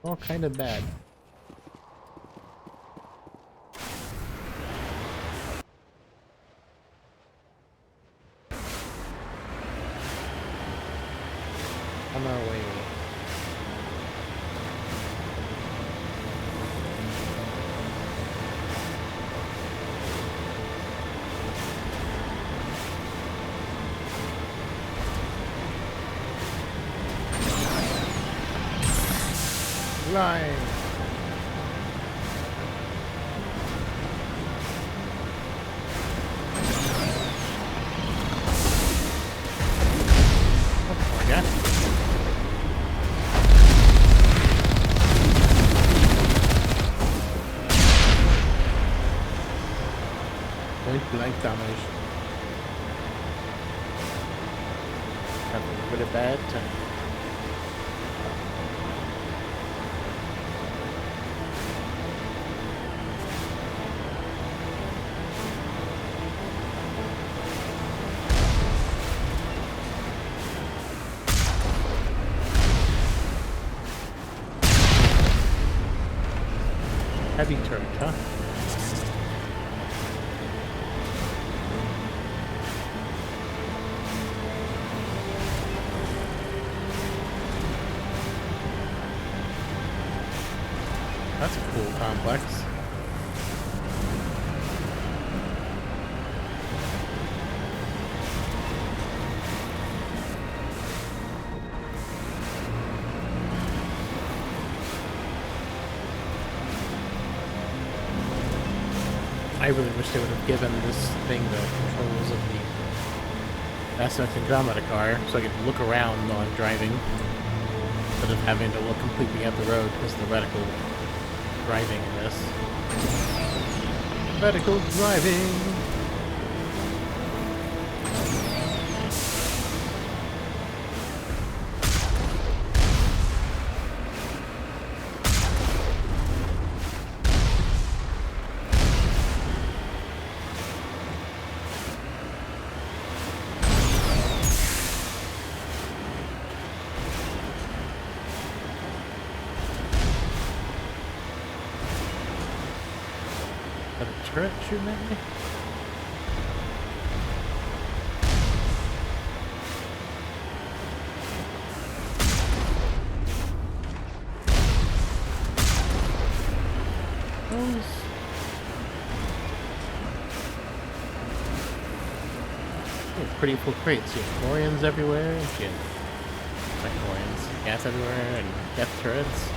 Speaker 1: All kind of bad. On our way. Line. Oh my god. Point blank damage. Having a really bad time. Heavy turret, huh? That's a cool complex. I really wish they would have given this thing the controls of the Mass Effect Andromeda car, so I could look around while I'm driving, instead of having to look completely at the road because the reticle driving in this. Reticle driving! Turret shooting at me? Those... pretty full crates. You have Corians everywhere, you have like Corians, gas everywhere, and death turrets.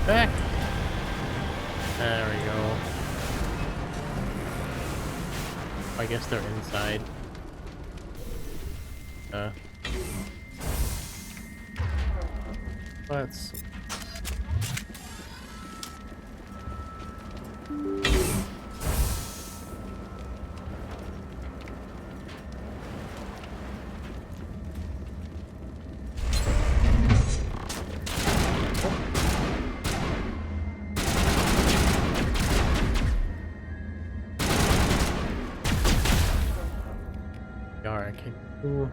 Speaker 1: Back. There we go. I guess they're inside. Let's. Yara, can you...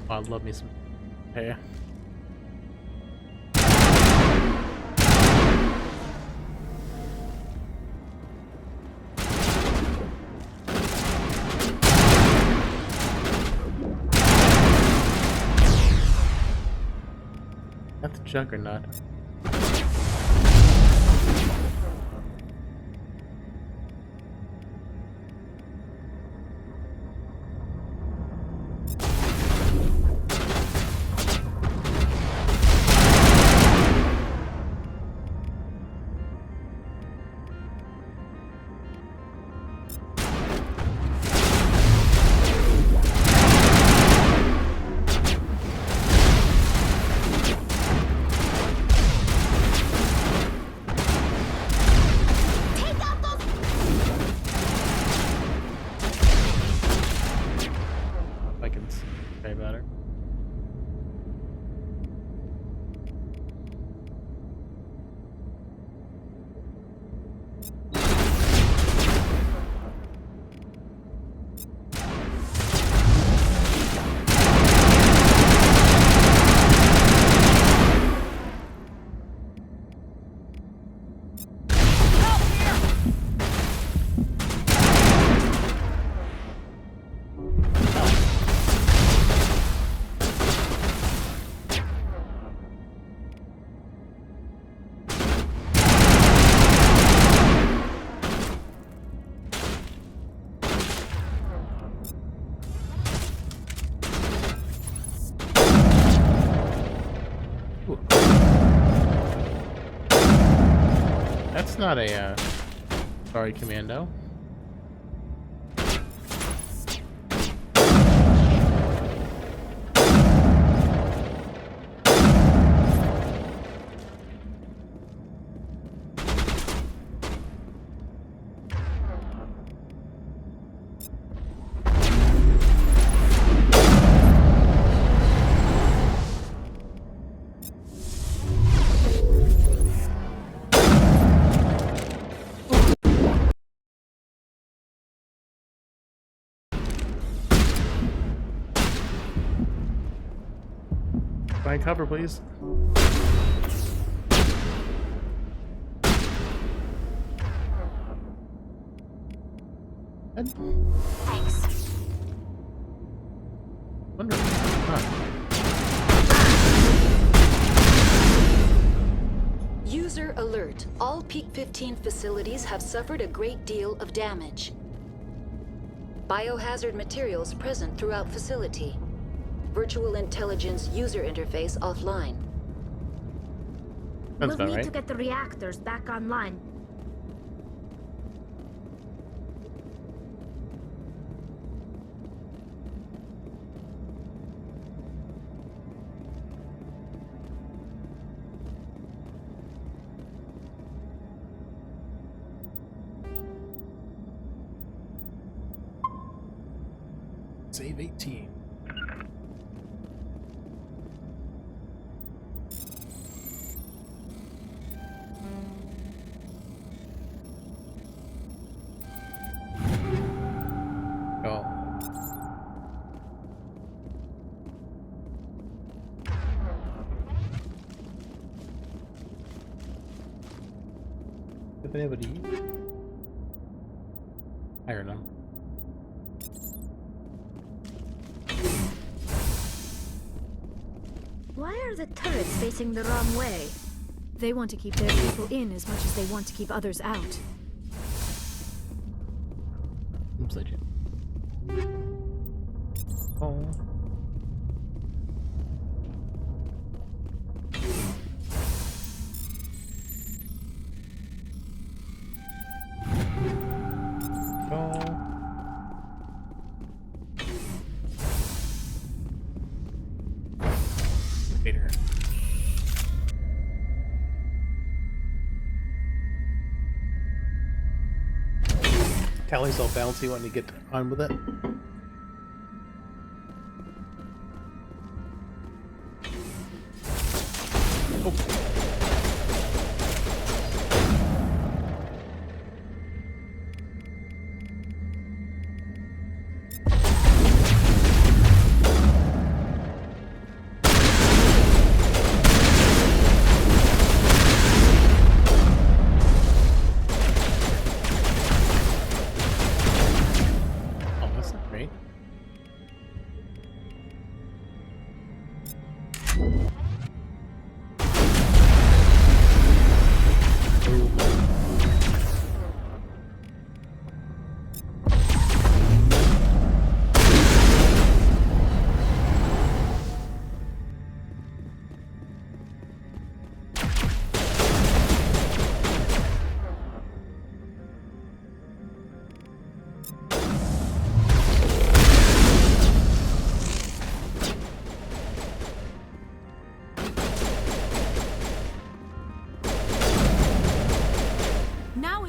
Speaker 1: Oh, I love me some hair. That's Juggernaut. I can say better. That's not a, sorry, Commando. Find cover, please.
Speaker 6: Thanks.
Speaker 1: Wonder. Huh.
Speaker 10: User alert. All Peak 15 facilities have suffered a great deal of damage. Biohazard materials present throughout facility. Virtual intelligence user interface offline.
Speaker 1: That's
Speaker 6: We'll need
Speaker 1: right.
Speaker 6: to get the reactors back online.
Speaker 1: Save 18. Go. Have been able to eat? I don't know.
Speaker 6: Why are the turrets facing the wrong way?
Speaker 12: They want to keep their people in as much as they want to keep others out.
Speaker 1: Oops, I did. Oh. Go. Later. Tally's all bouncy when you get on with it. Oh.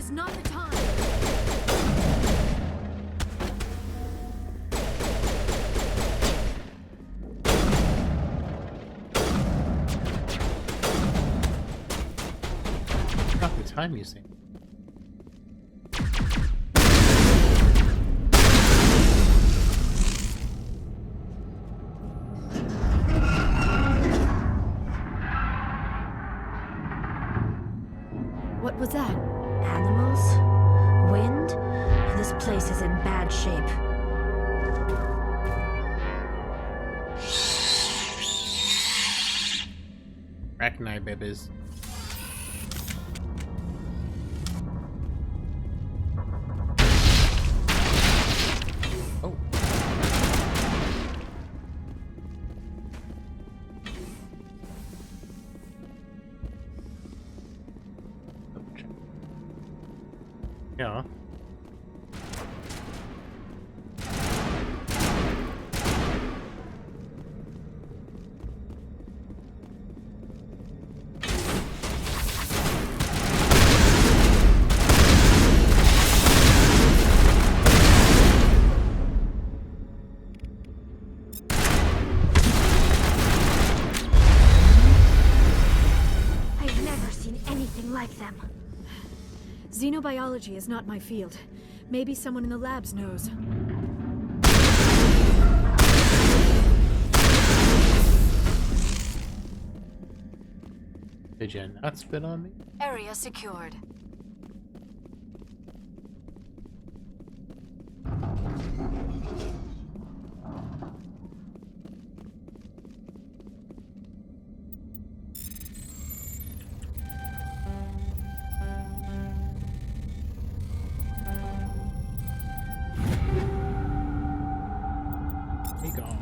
Speaker 3: is not the time.
Speaker 1: Not the time, you say.
Speaker 3: What was that?
Speaker 6: Animals? Wind? This place is in bad shape.
Speaker 1: Arachnite babies. Oh. Yeah.
Speaker 6: I've never seen anything like them.
Speaker 3: Xenobiology is not my field. Maybe someone in the labs knows.
Speaker 1: Did you not spit on me?
Speaker 12: Area secured.
Speaker 1: Take off.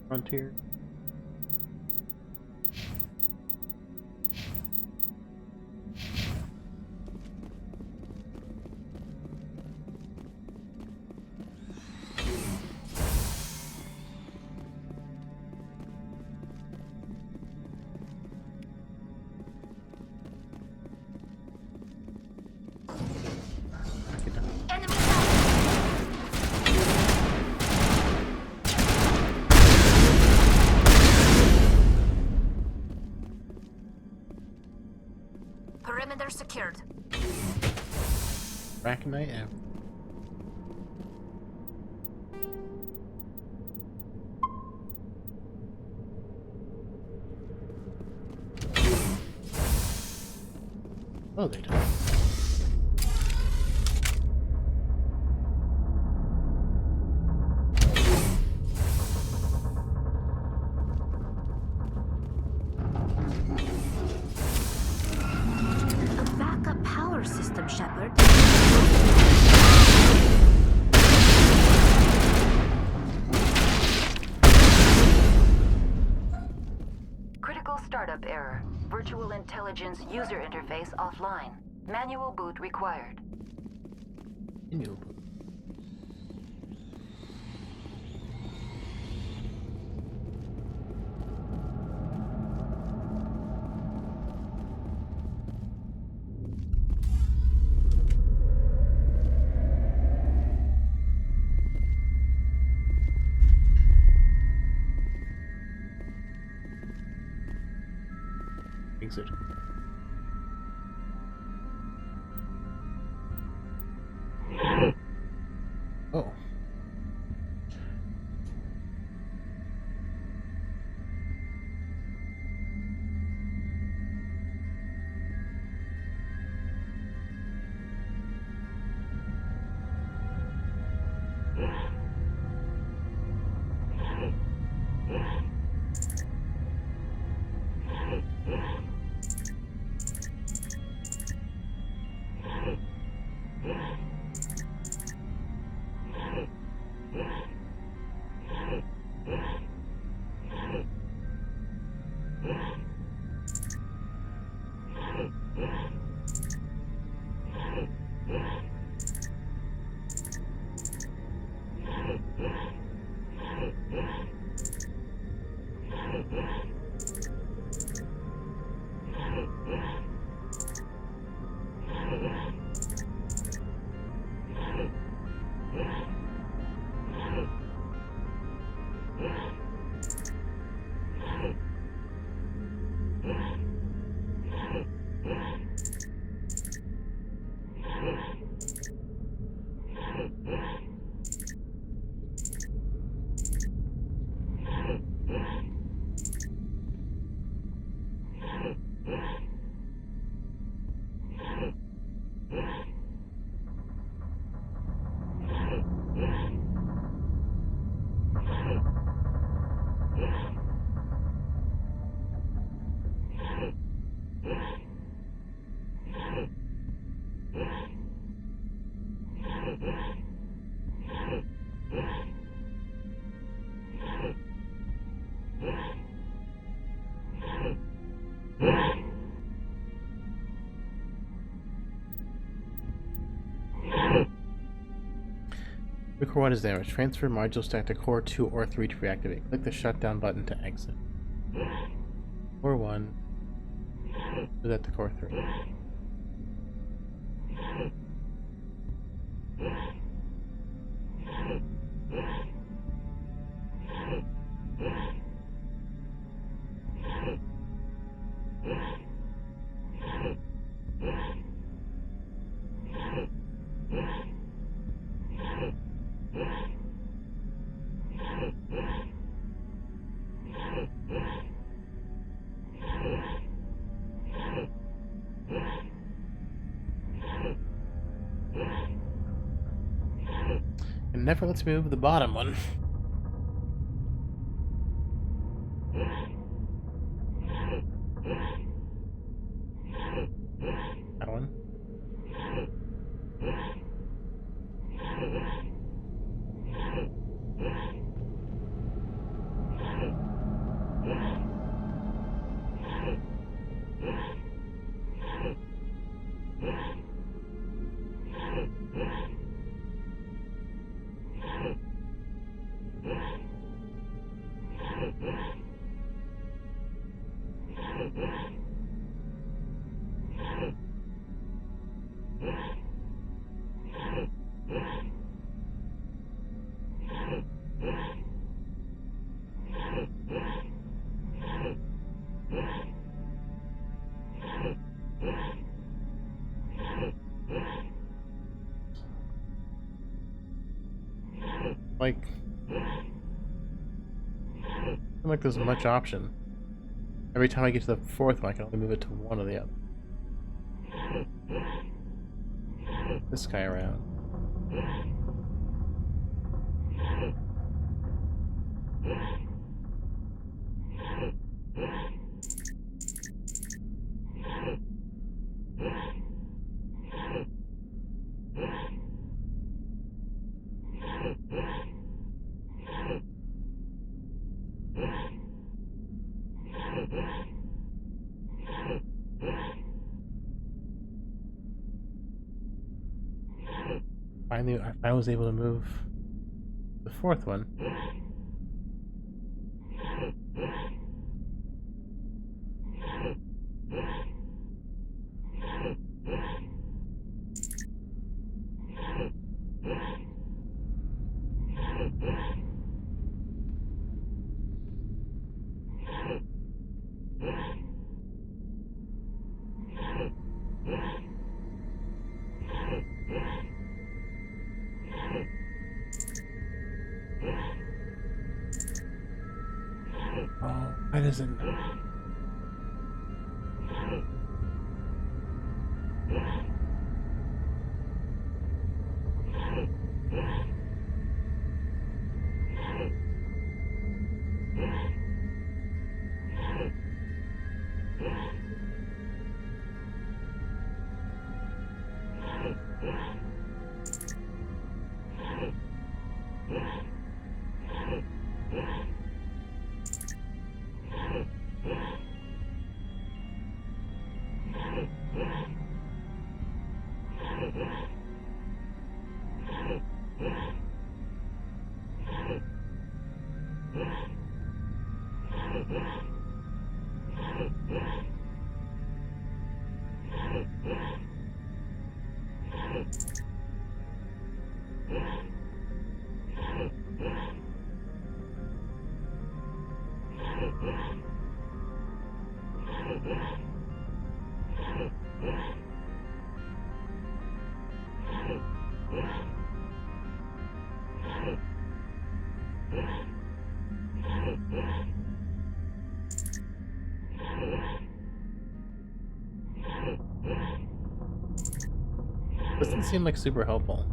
Speaker 1: Frontier.
Speaker 6: Perimeter secured.
Speaker 1: Arachnite M. Oh, they don't.
Speaker 6: A backup power system, Shepard.
Speaker 10: Critical startup error. Virtual intelligence user interface offline. Manual boot required.
Speaker 1: Manual boot. Exit. Oh. Core 1 is damaged. Transfer module stack to Core 2 or 3 to reactivate. Click the shutdown button to exit. Core 1. Do that to Core 3. It never lets me move the bottom one. That one. Like, I don't like there's much option. Every time I get to the fourth one, I can only move it to one or the other. This guy around. Finally, I was able to move the fourth one. Oh, why doesn't... Doesn't seem like super helpful.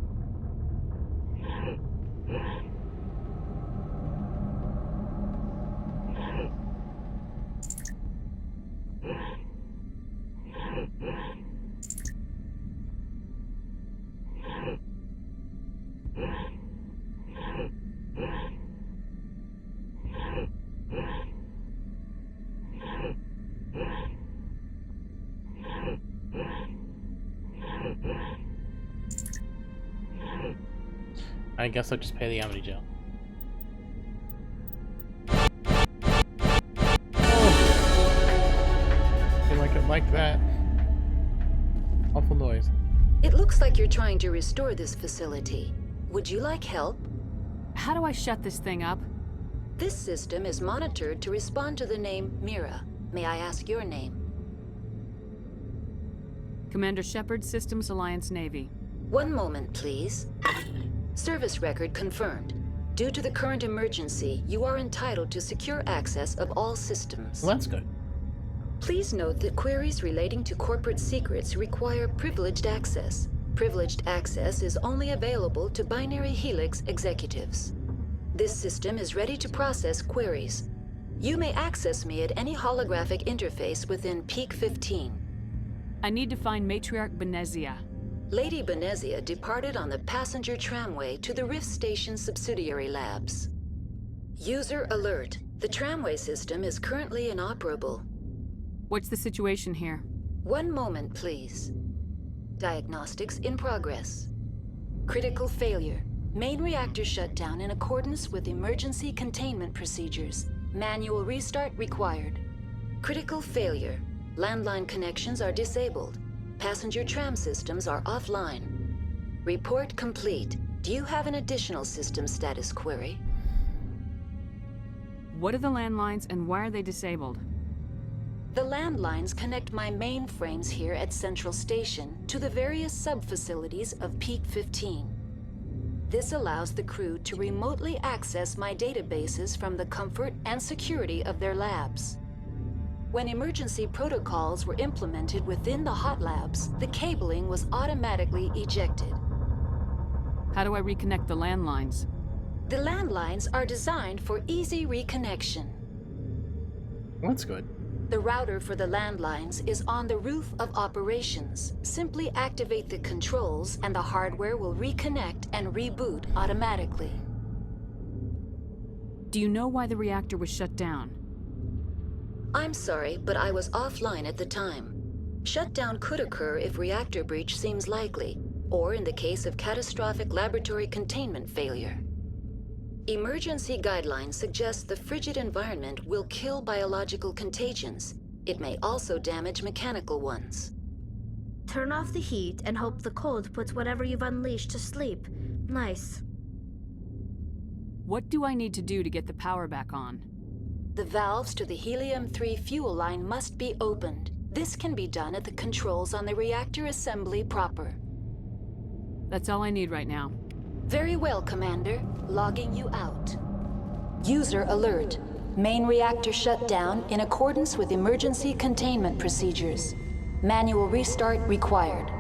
Speaker 1: I guess I'll just pay the Amity Gel. Oh! I feel like I like that. Awful noise.
Speaker 10: It looks like you're trying to restore this facility. Would you like help?
Speaker 3: How do I shut this thing up?
Speaker 10: This system is monitored to respond to the name Mira. May I ask your name?
Speaker 3: Commander Shepard, Systems Alliance Navy.
Speaker 10: One moment, please. Service record confirmed. Due to the current emergency, you are entitled to secure access of all systems.
Speaker 1: Well, that's good.
Speaker 10: Please note that queries relating to corporate secrets require privileged access. Privileged access is only available to Binary Helix executives. This system is ready to process queries. You may access me at any holographic interface within Peak 15.
Speaker 3: I need to find Matriarch Benezia.
Speaker 10: Lady Benezia departed on the passenger tramway to the Rift Station subsidiary labs. User alert. The tramway system is currently inoperable.
Speaker 3: What's the situation here?
Speaker 10: One moment, please. Diagnostics in progress. Critical failure. Main reactor shut down in accordance with emergency containment procedures. Manual restart required. Critical failure. Landline connections are disabled. Passenger tram systems are offline. Report complete. Do you have an additional system status query?
Speaker 3: What are the landlines and why are they disabled?
Speaker 10: The landlines connect my mainframes here at Central Station to the various sub-facilities of Peak 15. This allows the crew to remotely access my databases from the comfort and security of their labs. When emergency protocols were implemented within the hot labs, the cabling was automatically ejected.
Speaker 3: How do I reconnect the landlines?
Speaker 10: The landlines are designed for easy reconnection.
Speaker 1: That's good.
Speaker 10: The router for the landlines is on the roof of operations. Simply activate the controls and the hardware will reconnect and reboot automatically.
Speaker 3: Do you know why the reactor was shut down?
Speaker 10: I'm sorry, but I was offline at the time. Shutdown could occur if reactor breach seems likely, or in the case of catastrophic laboratory containment failure. Emergency guidelines suggest the frigid environment will kill biological contagions. It may also damage mechanical ones.
Speaker 6: Turn off the heat and hope the cold puts whatever you've unleashed to sleep. Nice.
Speaker 3: What do I need to do to get the power back on?
Speaker 10: The valves to the helium-3 fuel line must be opened. This can be done at the controls on the reactor assembly proper.
Speaker 3: That's all I need right now.
Speaker 10: Very well, Commander. Logging you out. User alert. Main reactor shut down in accordance with emergency containment procedures. Manual restart required.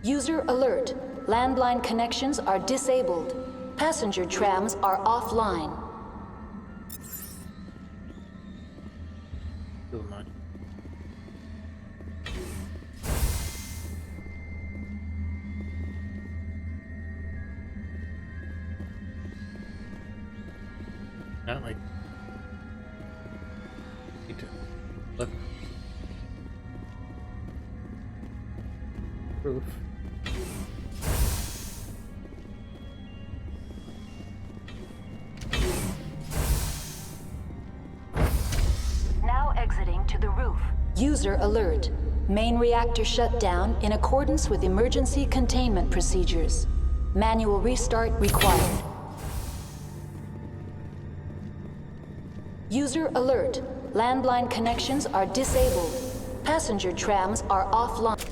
Speaker 10: User alert. Landline connections are disabled. Passenger trams are offline.
Speaker 1: Not like need to look roof.
Speaker 10: Now exiting to the roof. User alert. Main reactor shut down in accordance with emergency containment procedures. Manual restart required. User alert. Landline connections are disabled. Passenger trams are offline.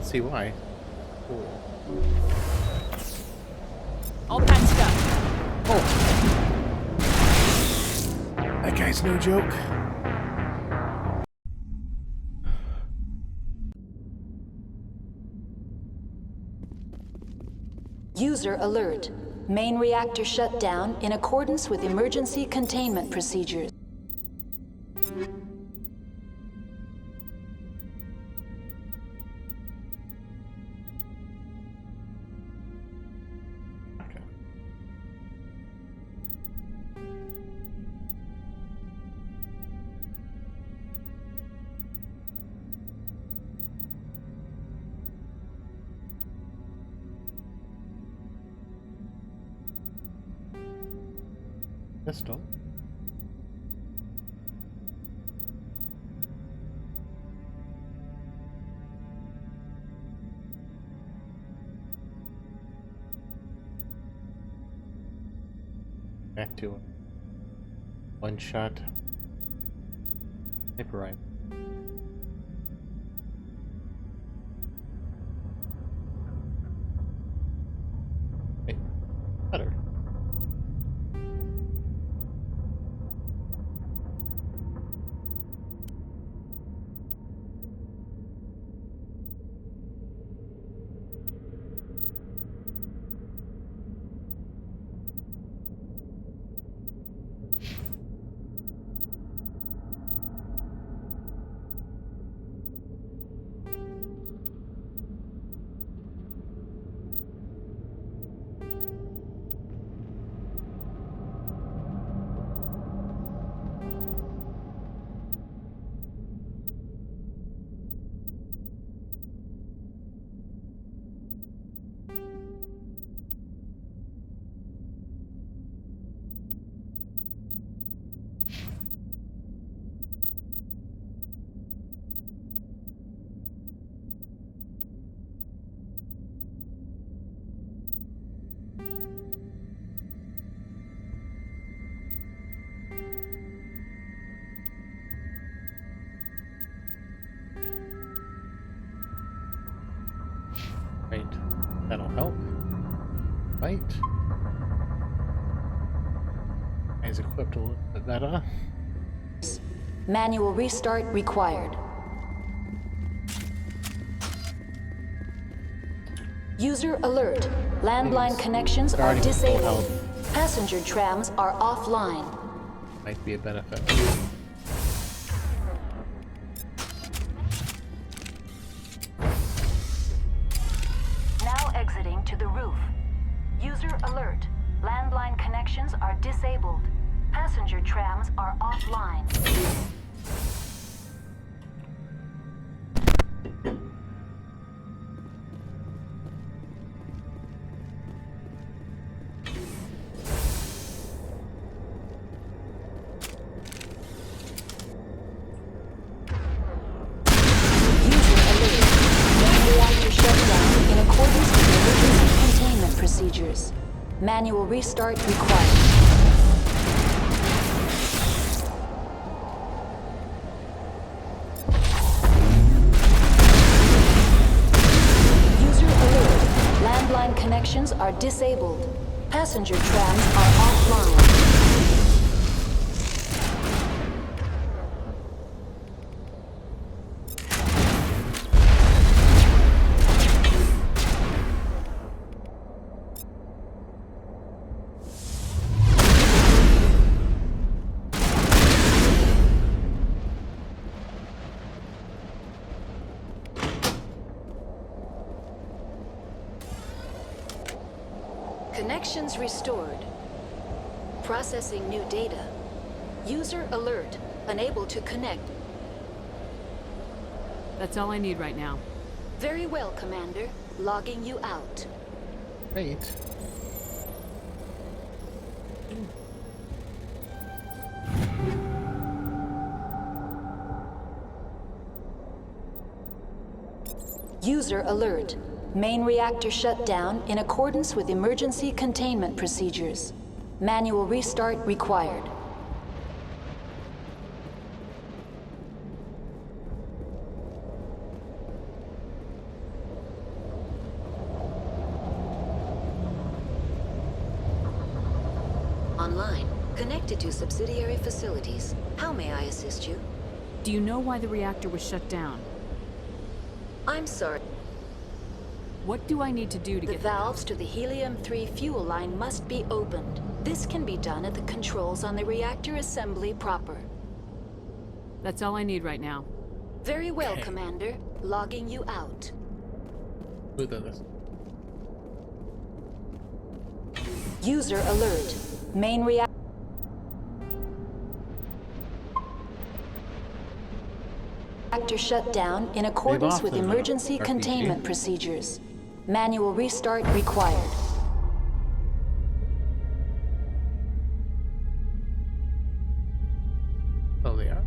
Speaker 1: See why. Cool.
Speaker 3: All patched up.
Speaker 1: Oh. That guy's no joke.
Speaker 10: User alert. Main reactor shut down in accordance with emergency containment procedures.
Speaker 1: Pistol. Back to one shot sniper rifle. Hey, better. Right, that'll help. Right. He's equipped a little bit better.
Speaker 10: Manual restart required. User alert. Landline connections are disabled. Passenger trams are offline.
Speaker 1: Might be a benefit.
Speaker 10: Now exiting to the roof. User alert. Landline connections are disabled. Passenger trams are offline. Manual restart required. User alert. Landline connections are disabled. Passenger trams are offline. Connections restored. Processing new data. User alert. Unable to connect.
Speaker 3: That's all I need right now.
Speaker 10: Very well, Commander. Logging you out.
Speaker 1: Great.
Speaker 10: User alert. Main reactor shut down in accordance with emergency containment procedures. Manual restart required. Online. Connected to subsidiary facilities. How may I assist you?
Speaker 3: Do you know why the reactor was shut down?
Speaker 10: I'm sorry.
Speaker 3: What do I need to do to
Speaker 10: The
Speaker 3: get
Speaker 10: valves to the helium-3 fuel line must be opened. This can be done at the controls on the reactor assembly proper.
Speaker 3: That's all I need right now.
Speaker 10: Very well, Commander. Logging you out. User alert. Main reactor shut down in accordance with emergency containment procedures. Manual restart required.
Speaker 1: Oh, they are.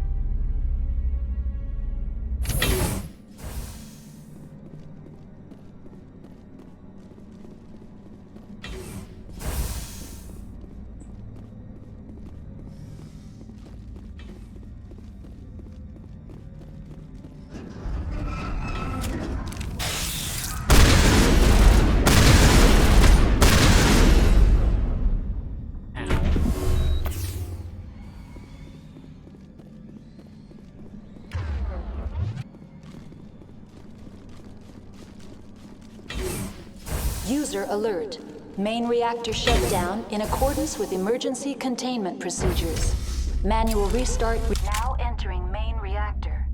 Speaker 10: User alert. Main reactor shut down in accordance with emergency containment procedures. Manual restart. Now entering main reactor.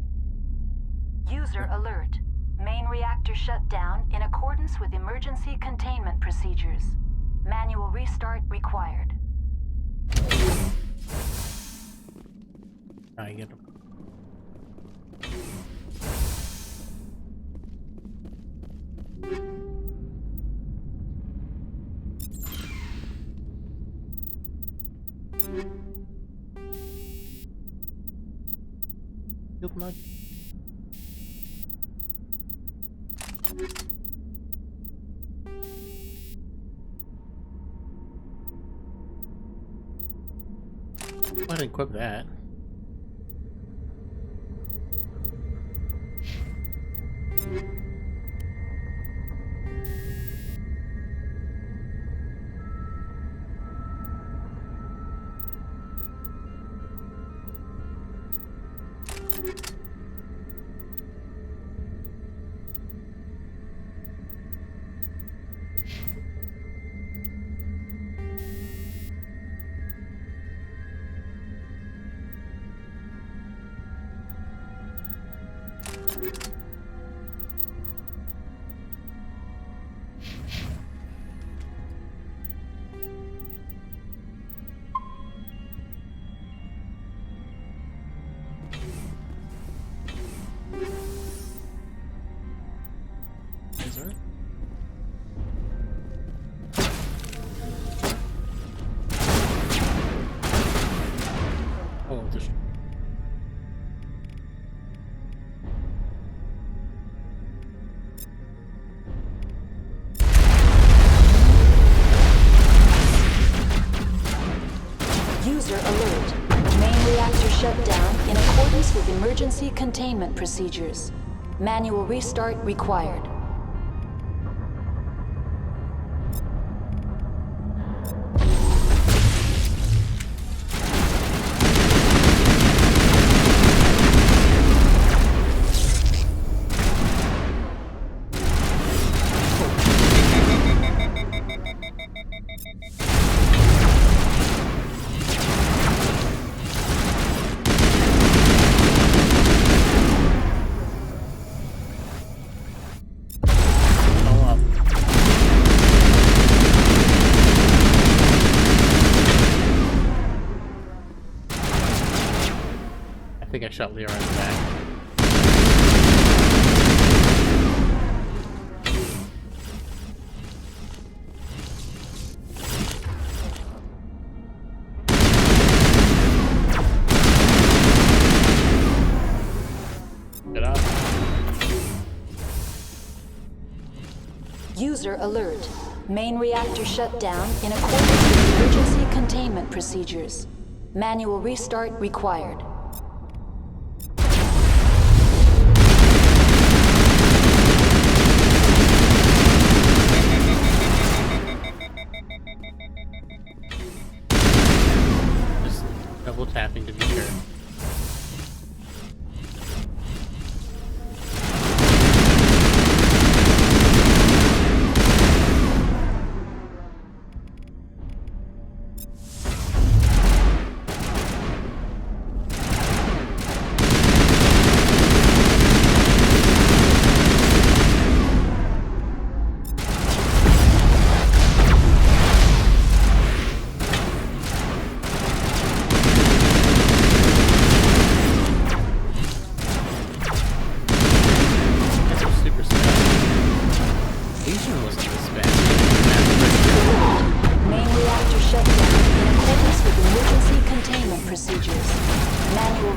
Speaker 10: User alert. Main reactor shut down in accordance with emergency containment procedures. Manual restart required.
Speaker 1: I get him. Field mud. Go ahead and equip that.
Speaker 10: Shut down in accordance with emergency containment procedures. Manual restart required.
Speaker 1: I think I shot Leora in the back. Get up.
Speaker 10: User alert. Main reactor shut down in accordance with emergency containment procedures. Manual restart required.
Speaker 1: Just double tapping to be sure.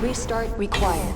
Speaker 10: Restart required.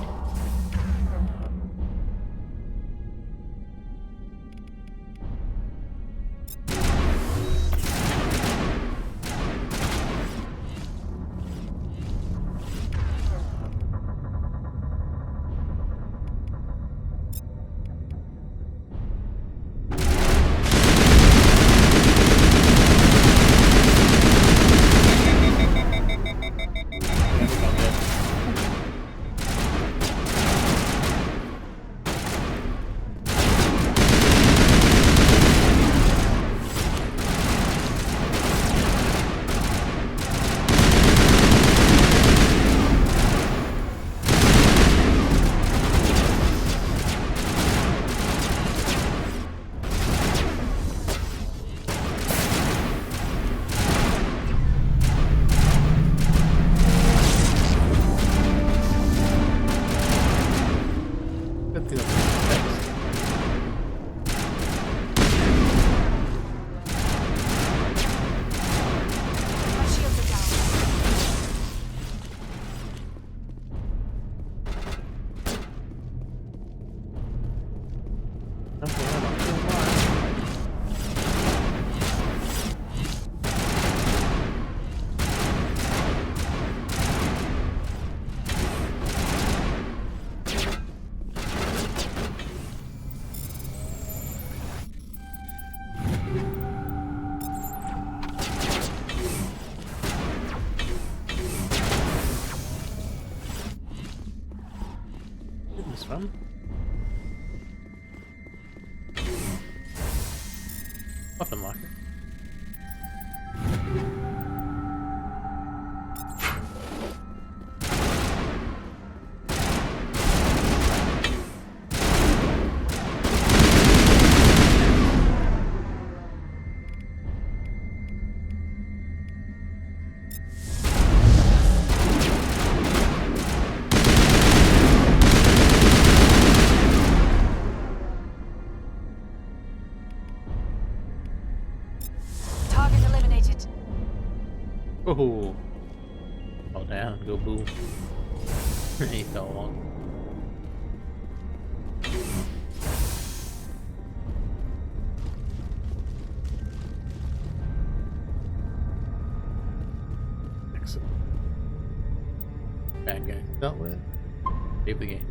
Speaker 1: From weapon locker. Oh, fall down, go boom. He fell along. Excellent. Bad guy dealt with. Save the game.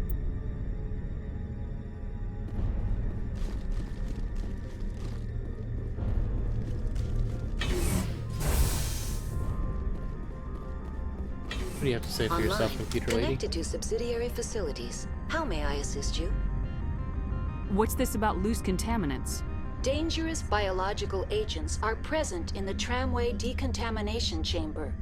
Speaker 1: What do you have to say for yourself, computer lady?
Speaker 10: Connected to subsidiary facilities. How may I assist you?
Speaker 3: What's this about loose contaminants?
Speaker 10: Dangerous biological agents are present in the tramway decontamination chamber.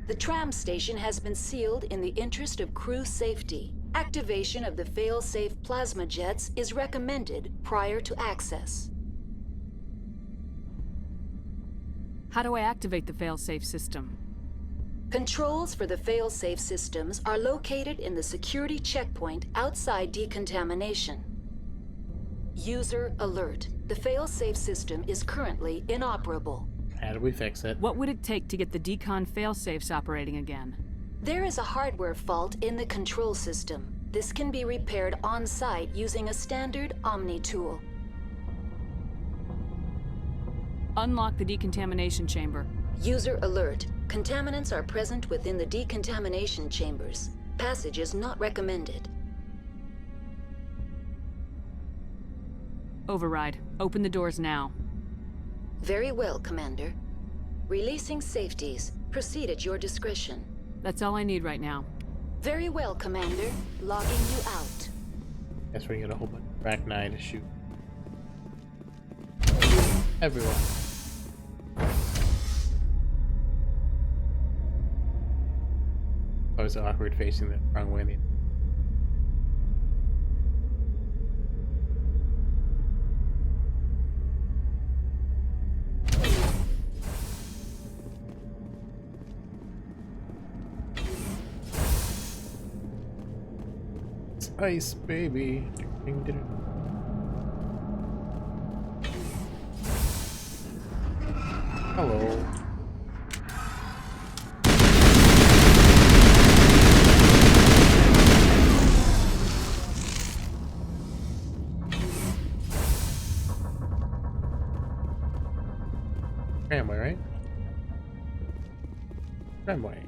Speaker 10: The tram station has been sealed in the interest of crew safety. Activation of the fail-safe plasma jets is recommended prior to access.
Speaker 3: How do I activate the fail-safe system?
Speaker 10: Controls for the fail-safe systems are located in the security checkpoint outside decontamination. User alert. The fail-safe system is currently inoperable.
Speaker 1: How do we fix it?
Speaker 3: What would it take to get the decon fail-safes operating again?
Speaker 10: There is a hardware fault in the control system. This can be repaired on-site using a standard Omni tool.
Speaker 3: Unlock the decontamination chamber.
Speaker 10: User alert. Contaminants are present within the decontamination chambers. Passage is not recommended.
Speaker 3: Override. Open the doors now.
Speaker 10: Very well, Commander. Releasing safeties. Proceed at your discretion.
Speaker 3: That's all I need right now.
Speaker 10: Very well, Commander. Logging you out.
Speaker 1: Guess we're gonna get a whole bunch of Arachnai to shoot. Everyone. I was awkward facing the wrong way. It's ice, baby. Hello. Tramway, right? Tramway.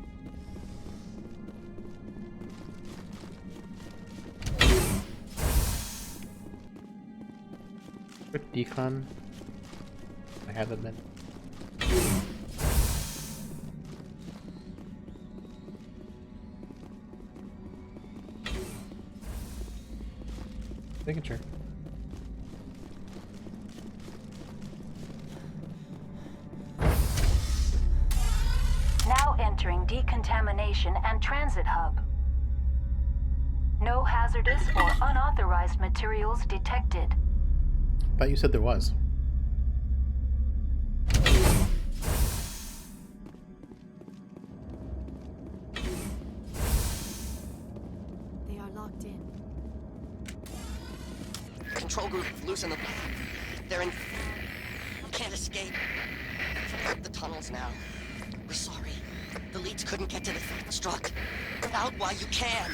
Speaker 1: Quick decon. I haven't been. Making sure.
Speaker 10: Now entering decontamination and transit hub. No hazardous or unauthorized materials detected.
Speaker 1: Thought you said there was.
Speaker 12: They are locked in.
Speaker 8: Control group, loosen them. They're in... Can't escape. The tunnels now. We're sorry. The leads couldn't get to the struck. Get out while you can.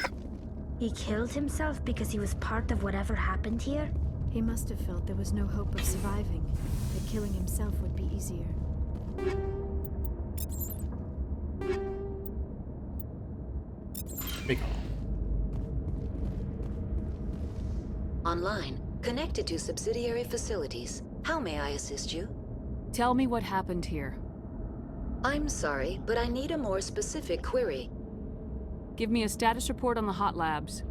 Speaker 6: He killed himself because he was part of whatever happened here?
Speaker 12: He must have felt there was no hope of surviving, that killing himself would be easier.
Speaker 1: Big
Speaker 10: Online, connected to subsidiary facilities. How may I assist you?
Speaker 3: Tell me what happened here.
Speaker 10: I'm sorry, but I need a more specific query.
Speaker 3: Give me a status report on the hot labs.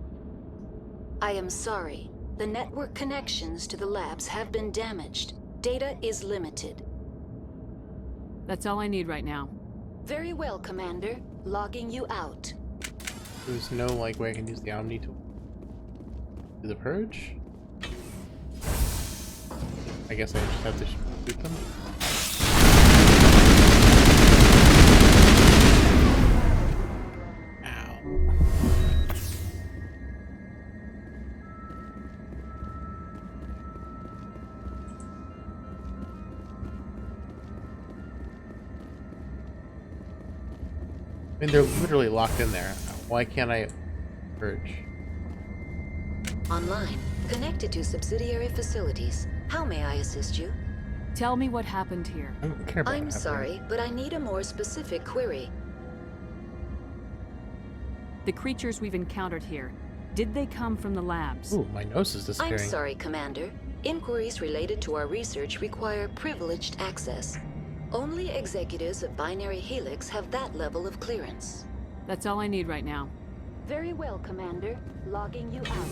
Speaker 10: I am sorry. The network connections to the labs have been damaged. Data is limited.
Speaker 3: That's all I need right now.
Speaker 10: Very well, Commander. Logging you out.
Speaker 1: There's no like way I can use the Omni tool. Do the purge? I guess I just have to shoot them. I mean, they're literally locked in there. Why can't I purge?
Speaker 10: Online, connected to subsidiary facilities. How may I assist you?
Speaker 3: Tell me what happened here.
Speaker 1: I don't care about
Speaker 10: I'm
Speaker 1: what happened.
Speaker 10: sorry, but I need a more specific query.
Speaker 3: The creatures we've encountered here, did they come from the labs?
Speaker 1: Ooh, my nose is
Speaker 10: I'm
Speaker 1: disappearing.
Speaker 10: sorry, Commander. Inquiries related to our research require privileged access. Only executives of Binary Helix have that level of clearance.
Speaker 3: That's all I need right now.
Speaker 10: Very well, Commander. Logging you out.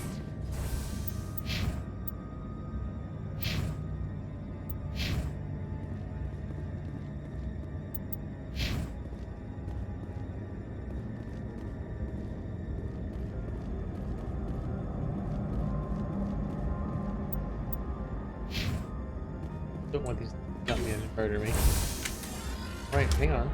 Speaker 1: Don't want these to jump me and murder me. Right, hang on.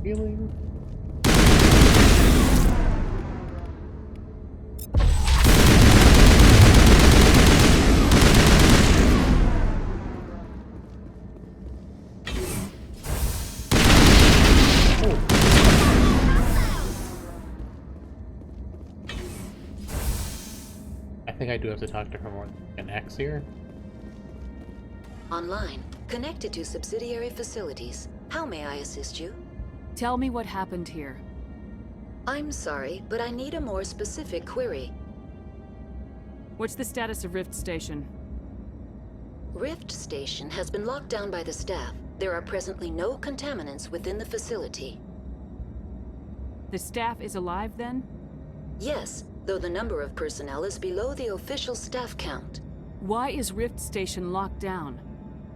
Speaker 1: Healing. I think I do have to talk to her more than an X here.
Speaker 10: Online, connected to subsidiary facilities. How may I assist you?
Speaker 3: Tell me what happened here.
Speaker 10: I'm sorry, but I need a more specific query.
Speaker 3: What's the status of Rift Station?
Speaker 10: Rift Station has been locked down by the staff. There are presently no contaminants within the facility.
Speaker 3: The staff is alive then?
Speaker 10: Yes, though the number of personnel is below the official staff count.
Speaker 3: Why is Rift Station locked down?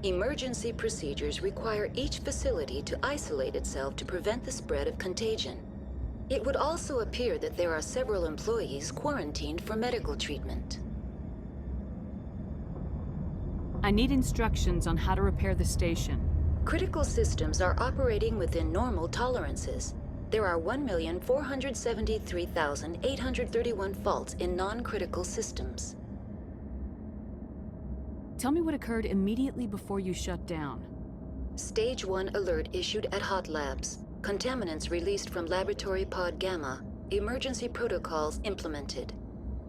Speaker 10: Emergency procedures require each facility to isolate itself to prevent the spread of contagion. It would also appear that there are several employees quarantined for medical treatment.
Speaker 3: I need instructions on how to repair the station.
Speaker 10: Critical systems are operating within normal tolerances. There are 1,473,831 faults in non-critical systems.
Speaker 3: Tell me what occurred immediately before you shut down.
Speaker 10: Stage 1 alert issued at Hot Labs. Contaminants released from Laboratory Pod Gamma. Emergency protocols implemented.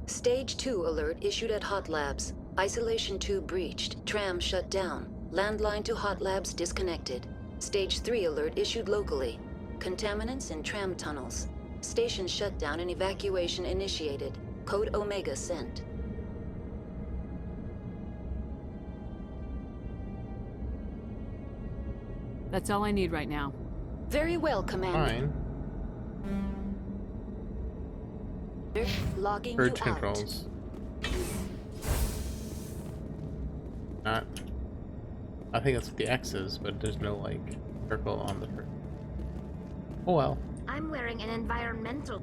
Speaker 10: Stage 2 alert issued at Hot Labs. Isolation 2 breached. Tram shut down. Landline to Hot Labs disconnected. Stage 3 alert issued locally. Contaminants in tram tunnels. Station shutdown and evacuation initiated. Code Omega sent.
Speaker 3: That's all I need right now.
Speaker 10: Very well, Commander.
Speaker 1: Fine.
Speaker 10: Logging
Speaker 1: Purge
Speaker 10: you
Speaker 1: controls. Not. I think it's the X's, but there's no like circle on the first. Oh well.
Speaker 6: I'm wearing an environmental.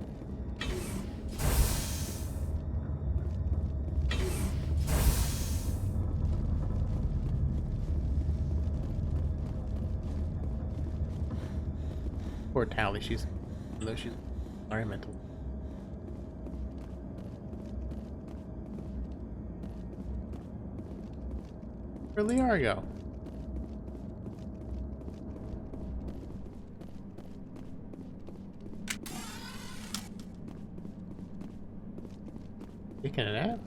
Speaker 1: Poor Tally, she's environmental. Where'd Liara go? Taking a nap?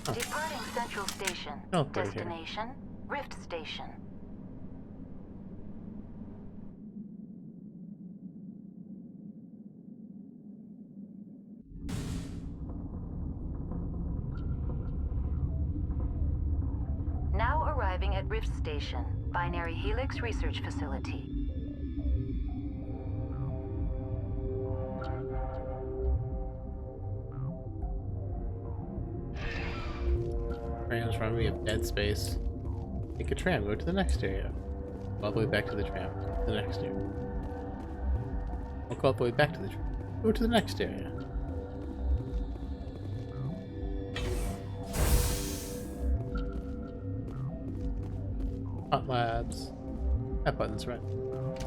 Speaker 10: Departing Central Station.
Speaker 1: Oh, right here.
Speaker 10: Destination, Rift Station. Now arriving at Rift Station, Binary Helix Research Facility.
Speaker 1: Trams remind me of Dead Space. Take a tram, go to the next area. All the way back to the tram, go to the next area. Walk all the way back to the tram, go to the next area. Hot Labs. That button's right.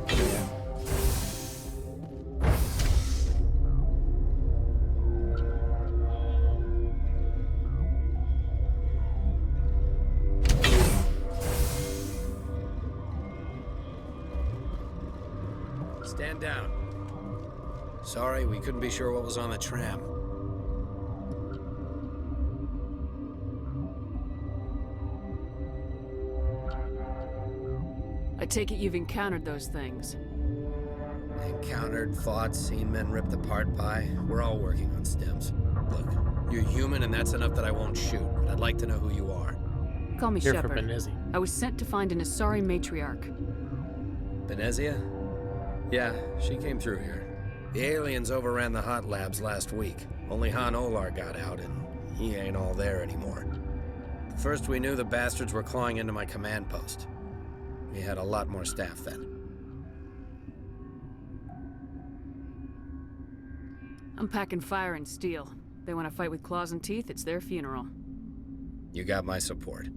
Speaker 1: Yeah.
Speaker 9: Stand down. Sorry, we couldn't be sure what was on the tram.
Speaker 3: I take it you've encountered those things.
Speaker 9: Encountered, fought, seen men ripped apart by. We're all working on stems. Look, you're human and that's enough that I won't shoot, but I'd like to know who you are.
Speaker 3: Call me
Speaker 1: Here for
Speaker 3: Shepard.
Speaker 1: Benezi.
Speaker 3: I was sent to find an Asari matriarch.
Speaker 9: Benezia? Yeah, she came through here. The aliens overran the Hot Labs last week. Only Han Olar got out, and he ain't all there anymore. First we knew the bastards were clawing into my command post. We had a lot more staff then.
Speaker 3: I'm packing fire and steel. They want to fight with claws and teeth, it's their funeral.
Speaker 9: You got my support.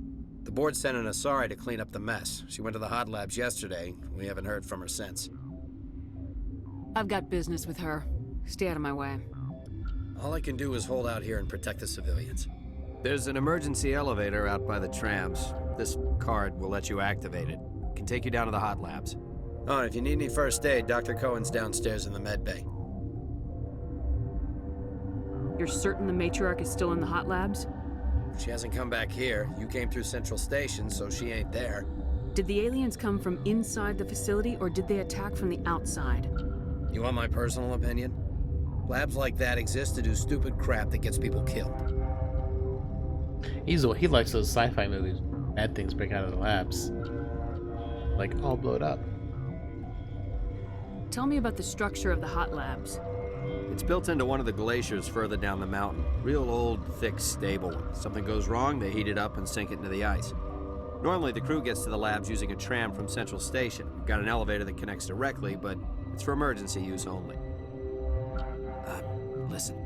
Speaker 9: The board sent an Asari to clean up the mess. She went to the Hot Labs yesterday. We haven't heard from her since.
Speaker 3: I've got business with her. Stay out of my way.
Speaker 9: All I can do is hold out here and protect the civilians. There's an emergency elevator out by the trams. This card will let you activate it. Can take you down to the Hot Labs. Oh, and if you need any first aid, Dr. Cohen's downstairs in the med bay.
Speaker 3: You're certain the matriarch is still in the Hot Labs?
Speaker 9: She hasn't come back here. You came through Central Station, so she ain't there.
Speaker 3: Did the aliens come from inside the facility, or did they attack from the outside?
Speaker 9: You want my personal opinion? Labs like that exist to do stupid crap that gets people killed.
Speaker 1: He likes those sci-fi movies. Bad things break out of the labs. Like, all blowed up.
Speaker 3: Tell me about the structure of the hot labs.
Speaker 4: It's built into one of the glaciers further down the mountain. Real old, thick, stable one. Something goes wrong, they heat it up and sink it into the ice. Normally, the crew gets to the labs using a tram from Central Station. We've got an elevator that connects directly, but it's for emergency use only.
Speaker 9: Listen,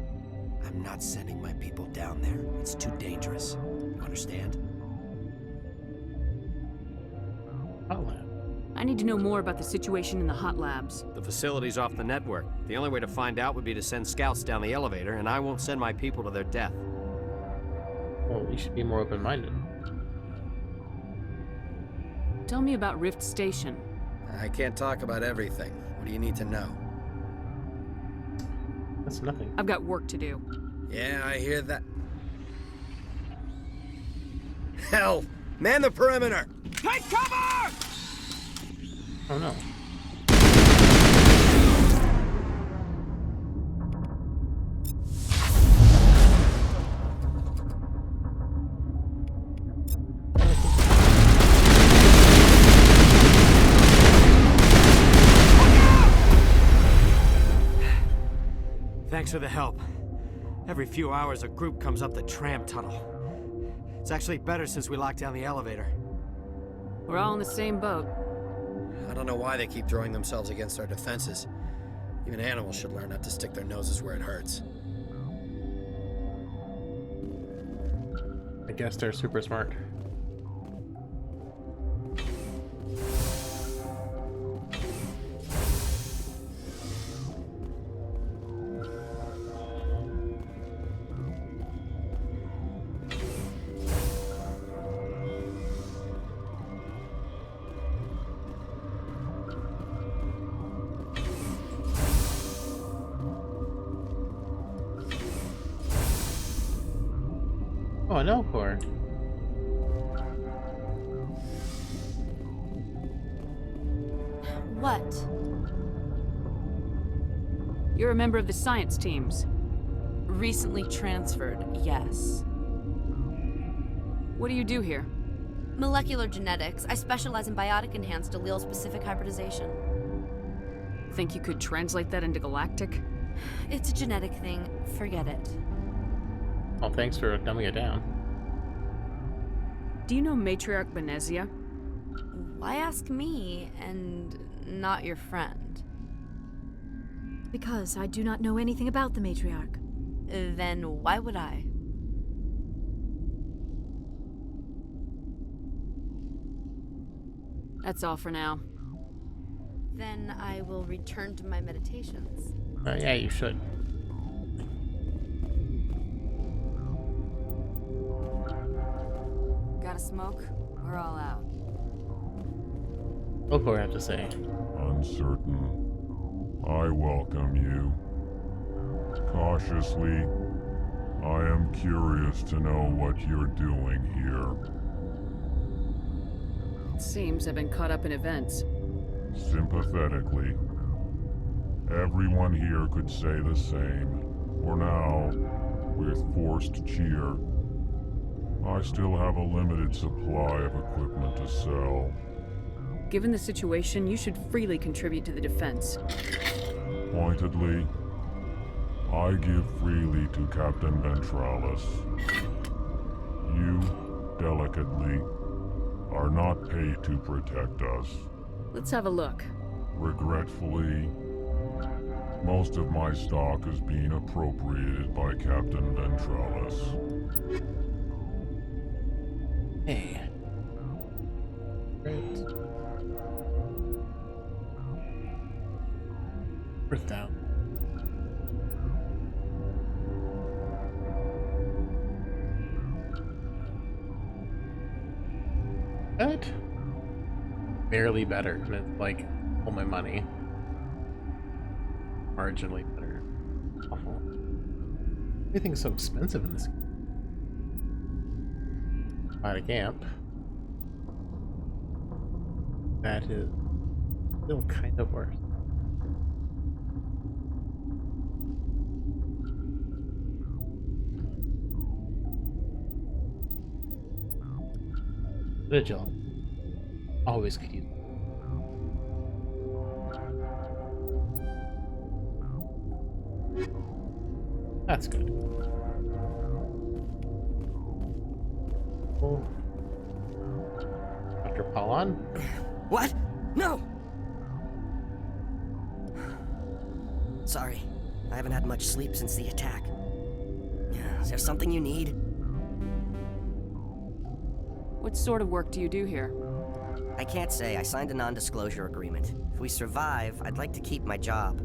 Speaker 9: I'm not sending my people down there. It's too dangerous. You understand?
Speaker 1: Hot lab.
Speaker 3: I need to know more about the situation in the hot labs.
Speaker 4: The facility's off the network. The only way to find out would be to send scouts down the elevator, and I won't send my people to their death.
Speaker 1: Well, you should be more open-minded.
Speaker 3: Tell me about Rift Station.
Speaker 9: I can't talk about everything. What do you need to know?
Speaker 1: That's nothing.
Speaker 3: I've got work to do.
Speaker 9: Yeah, I hear that. Hell! Man the perimeter!
Speaker 13: Take cover!
Speaker 1: Oh no.
Speaker 4: Thanks for the help. Every few hours, a group comes up the tram tunnel. It's actually better since we locked down the elevator.
Speaker 3: We're all in the same boat.
Speaker 9: I don't know why they keep throwing themselves against our defenses. Even animals should learn not to stick their noses where it hurts.
Speaker 1: I guess they're super smart. Oh, no, core.
Speaker 7: What?
Speaker 3: You're a member of the science teams.
Speaker 7: Recently transferred, yes.
Speaker 3: What do you do here?
Speaker 7: Molecular genetics. I specialize in biotic-enhanced allele-specific hybridization.
Speaker 3: Think you could translate that into galactic?
Speaker 7: It's a genetic thing. Forget it.
Speaker 1: Well, thanks for dumbing it down.
Speaker 3: Do you know Matriarch Benezia?
Speaker 7: Why ask me and not your friend?
Speaker 12: Because I do not know anything about the Matriarch.
Speaker 7: Then why would I?
Speaker 3: That's all for now.
Speaker 7: Then I will return to my meditations.
Speaker 1: Yeah, you should.
Speaker 11: Got a smoke? We're all out.
Speaker 1: What do I have to say?
Speaker 23: Uncertain. I welcome you. Cautiously, I am curious to know what you're doing here.
Speaker 3: It seems I've been caught up in events.
Speaker 23: Sympathetically. Everyone here could say the same. For now, with forced cheer, I still have a limited supply of equipment to sell.
Speaker 3: Given the situation, you should freely contribute to the defense.
Speaker 23: Pointedly, I give freely to Captain Ventralis. You, delicately, are not paid to protect us.
Speaker 3: Let's have a look.
Speaker 23: Regretfully, most of my stock is being appropriated by Captain Ventralis.
Speaker 1: Hey. Great. Earth down. Good. Barely better, and it's like all my money. Marginally better. Awful. Everything's so expensive in this game. Buy a camp. that is still kind of worse. Vigil. Always could use. That's good. Oh. Dr. Paulon?
Speaker 8: What? No! Sorry, I haven't had much sleep since the attack. Is there something you need?
Speaker 3: What sort of work do you do here?
Speaker 8: I can't say. I signed a non-disclosure agreement. If we survive, I'd like to keep my job.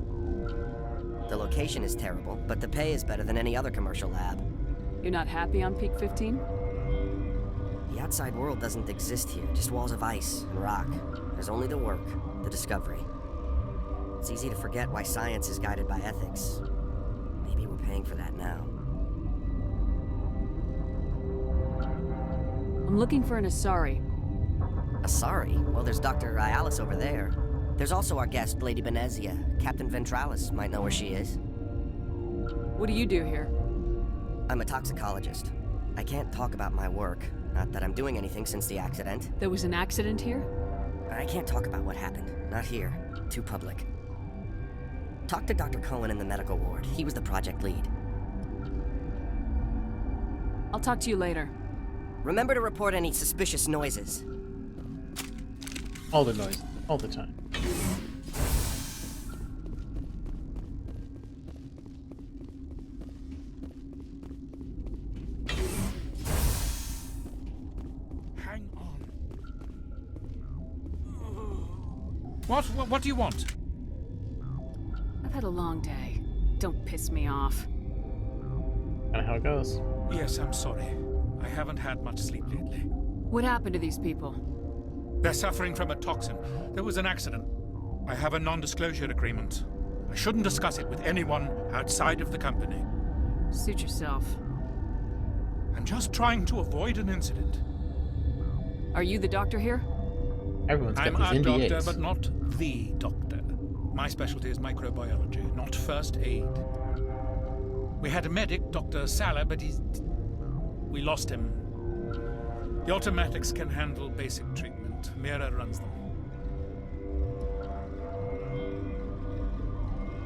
Speaker 8: The location is terrible, but the pay is better than any other commercial lab.
Speaker 3: You're not happy on Peak 15?
Speaker 8: The outside world doesn't exist here, just walls of ice and rock. There's only the work, the discovery. It's easy to forget why science is guided by ethics. Maybe we're paying for that now.
Speaker 3: I'm looking for an Asari.
Speaker 8: Asari? Well, there's Dr. Ayalis over there. There's also our guest, Lady Benezia. Captain Ventralis might know where she is.
Speaker 3: What do you do here?
Speaker 8: I'm a toxicologist. I can't talk about my work. Not that I'm doing anything since the accident.
Speaker 3: There was an accident here?
Speaker 8: I can't talk about what happened. Not here. Too public. Talk to Dr. Cohen in the medical ward. He was the project lead.
Speaker 3: I'll talk to you later.
Speaker 8: Remember to report any suspicious noises.
Speaker 1: All the noise. All the time.
Speaker 13: Hang on. What do you want?
Speaker 3: I've had a long day. Don't piss me off.
Speaker 1: Kinda how it goes.
Speaker 13: Yes, I'm sorry. I haven't had much sleep lately.
Speaker 3: What happened to these people?
Speaker 13: They're suffering from a toxin. There was an accident. I have a non-disclosure agreement. I shouldn't discuss it with anyone outside of the company.
Speaker 3: Suit yourself.
Speaker 13: I'm just trying to avoid an incident.
Speaker 3: Are you the doctor here?
Speaker 1: Everyone's got
Speaker 13: I'm
Speaker 1: these
Speaker 13: a
Speaker 1: NDAs.
Speaker 13: doctor, but not the doctor. My specialty is microbiology, not first aid. We had a medic, Dr. Salah, but we lost him. The automatics can handle basic treatment. Mira runs them.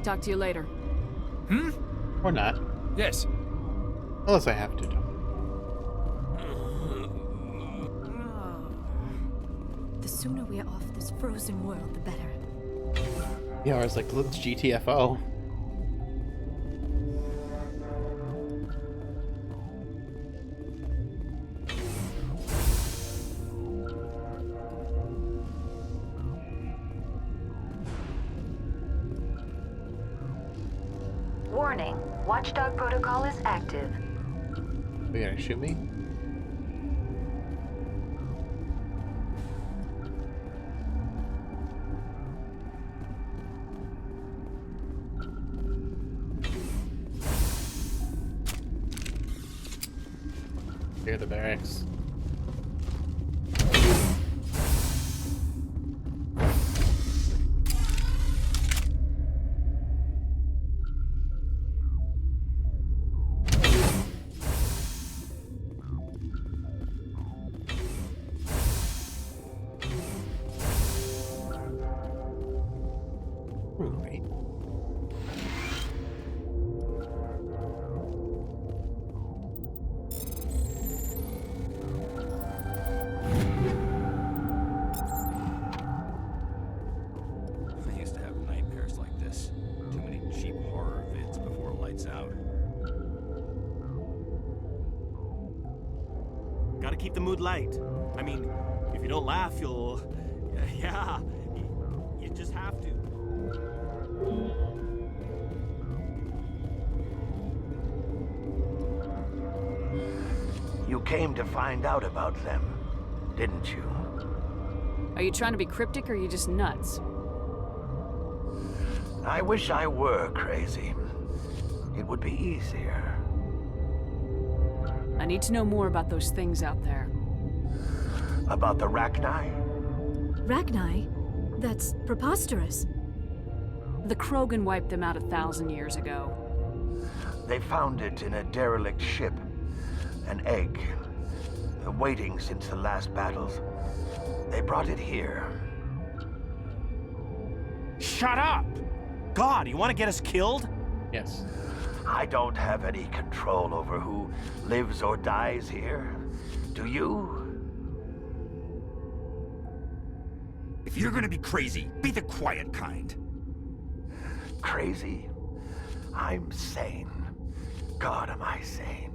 Speaker 3: Talk to you later.
Speaker 13: Hmm?
Speaker 1: Or not.
Speaker 13: Yes.
Speaker 1: Unless I have to.
Speaker 12: The sooner we are off this frozen world, the better.
Speaker 1: Yeah, I was like, let's GTFO.
Speaker 10: Warning, Watchdog protocol is active.
Speaker 1: You gonna shoot me? Here are the barracks. Right.
Speaker 15: I used to have nightmares like this. Too many cheap horror vids before lights out.
Speaker 18: Gotta keep the mood light. I mean, if you don't laugh, you'll... Yeah, you just have to.
Speaker 24: You came to find out about them, didn't you?
Speaker 3: Are you trying to be cryptic or are you just nuts?
Speaker 24: I wish I were crazy. It would be easier.
Speaker 3: I need to know more about those things out there.
Speaker 24: About the Rachni?
Speaker 12: Ragni? That's preposterous.
Speaker 3: The Krogan wiped them out 1,000 years ago.
Speaker 24: They found it in a derelict ship. An egg. Waiting since the last battles. They brought it here.
Speaker 18: Shut up! God, you want to get us killed?
Speaker 1: Yes.
Speaker 24: I don't have any control over who lives or dies here. Do you?
Speaker 2: If you're gonna be crazy, be the quiet kind.
Speaker 24: Crazy? I'm sane. God, am I sane?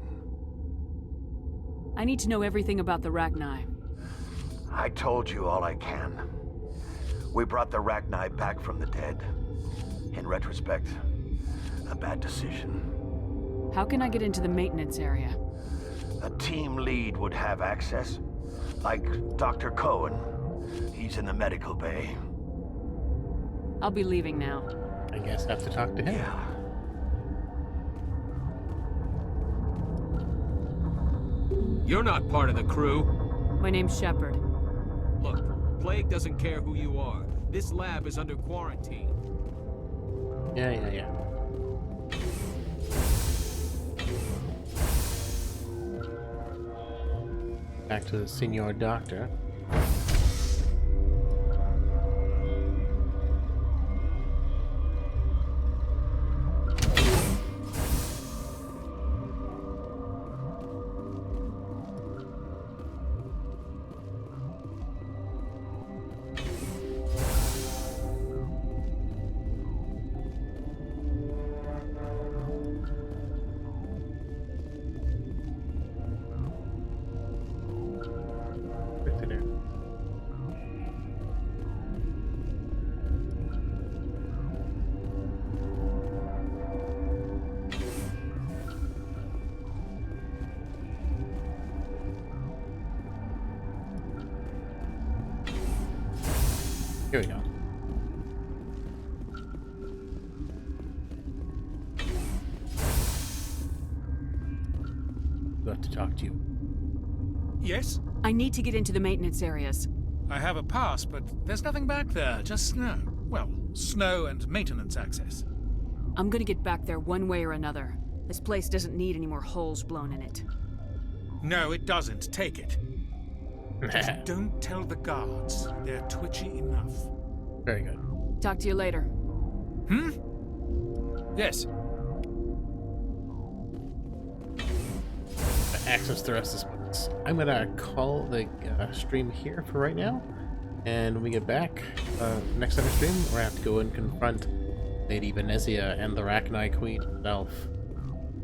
Speaker 3: I need to know everything about the Ragni.
Speaker 24: I told you all I can. We brought the Ragni back from the dead. In retrospect, a bad decision.
Speaker 3: How can I get into the maintenance area?
Speaker 24: A team lead would have access. Like Dr. Cohen. He's in the medical bay.
Speaker 3: I'll be leaving now.
Speaker 1: I guess I have to talk to him.
Speaker 24: Yeah.
Speaker 14: You're not part of the crew.
Speaker 3: My name's Shepard.
Speaker 14: Look, Plague doesn't care who you are. This lab is under quarantine.
Speaker 1: Yeah. Back to the senior doctor. Here we go. I'll have to talk to you.
Speaker 13: Yes?
Speaker 3: I need to get into the maintenance areas.
Speaker 13: I have a pass, but there's nothing back there, just snow. Well, snow and maintenance access.
Speaker 3: I'm gonna get back there one way or another. This place doesn't need any more holes blown in it.
Speaker 13: No, it doesn't. Take it. Just don't tell the guards. They're twitchy enough.
Speaker 1: Very good.
Speaker 3: Talk to you later.
Speaker 13: Hmm? Yes.
Speaker 1: Access the rest of this place. I'm gonna call the stream here for right now, and when we get back next time stream, we're gonna have to go and confront Lady Venezia and the Ragni Queen herself.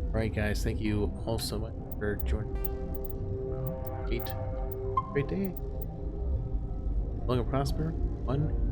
Speaker 1: Alright guys, thank you all so much for joining. Great day. Long and prosper. 1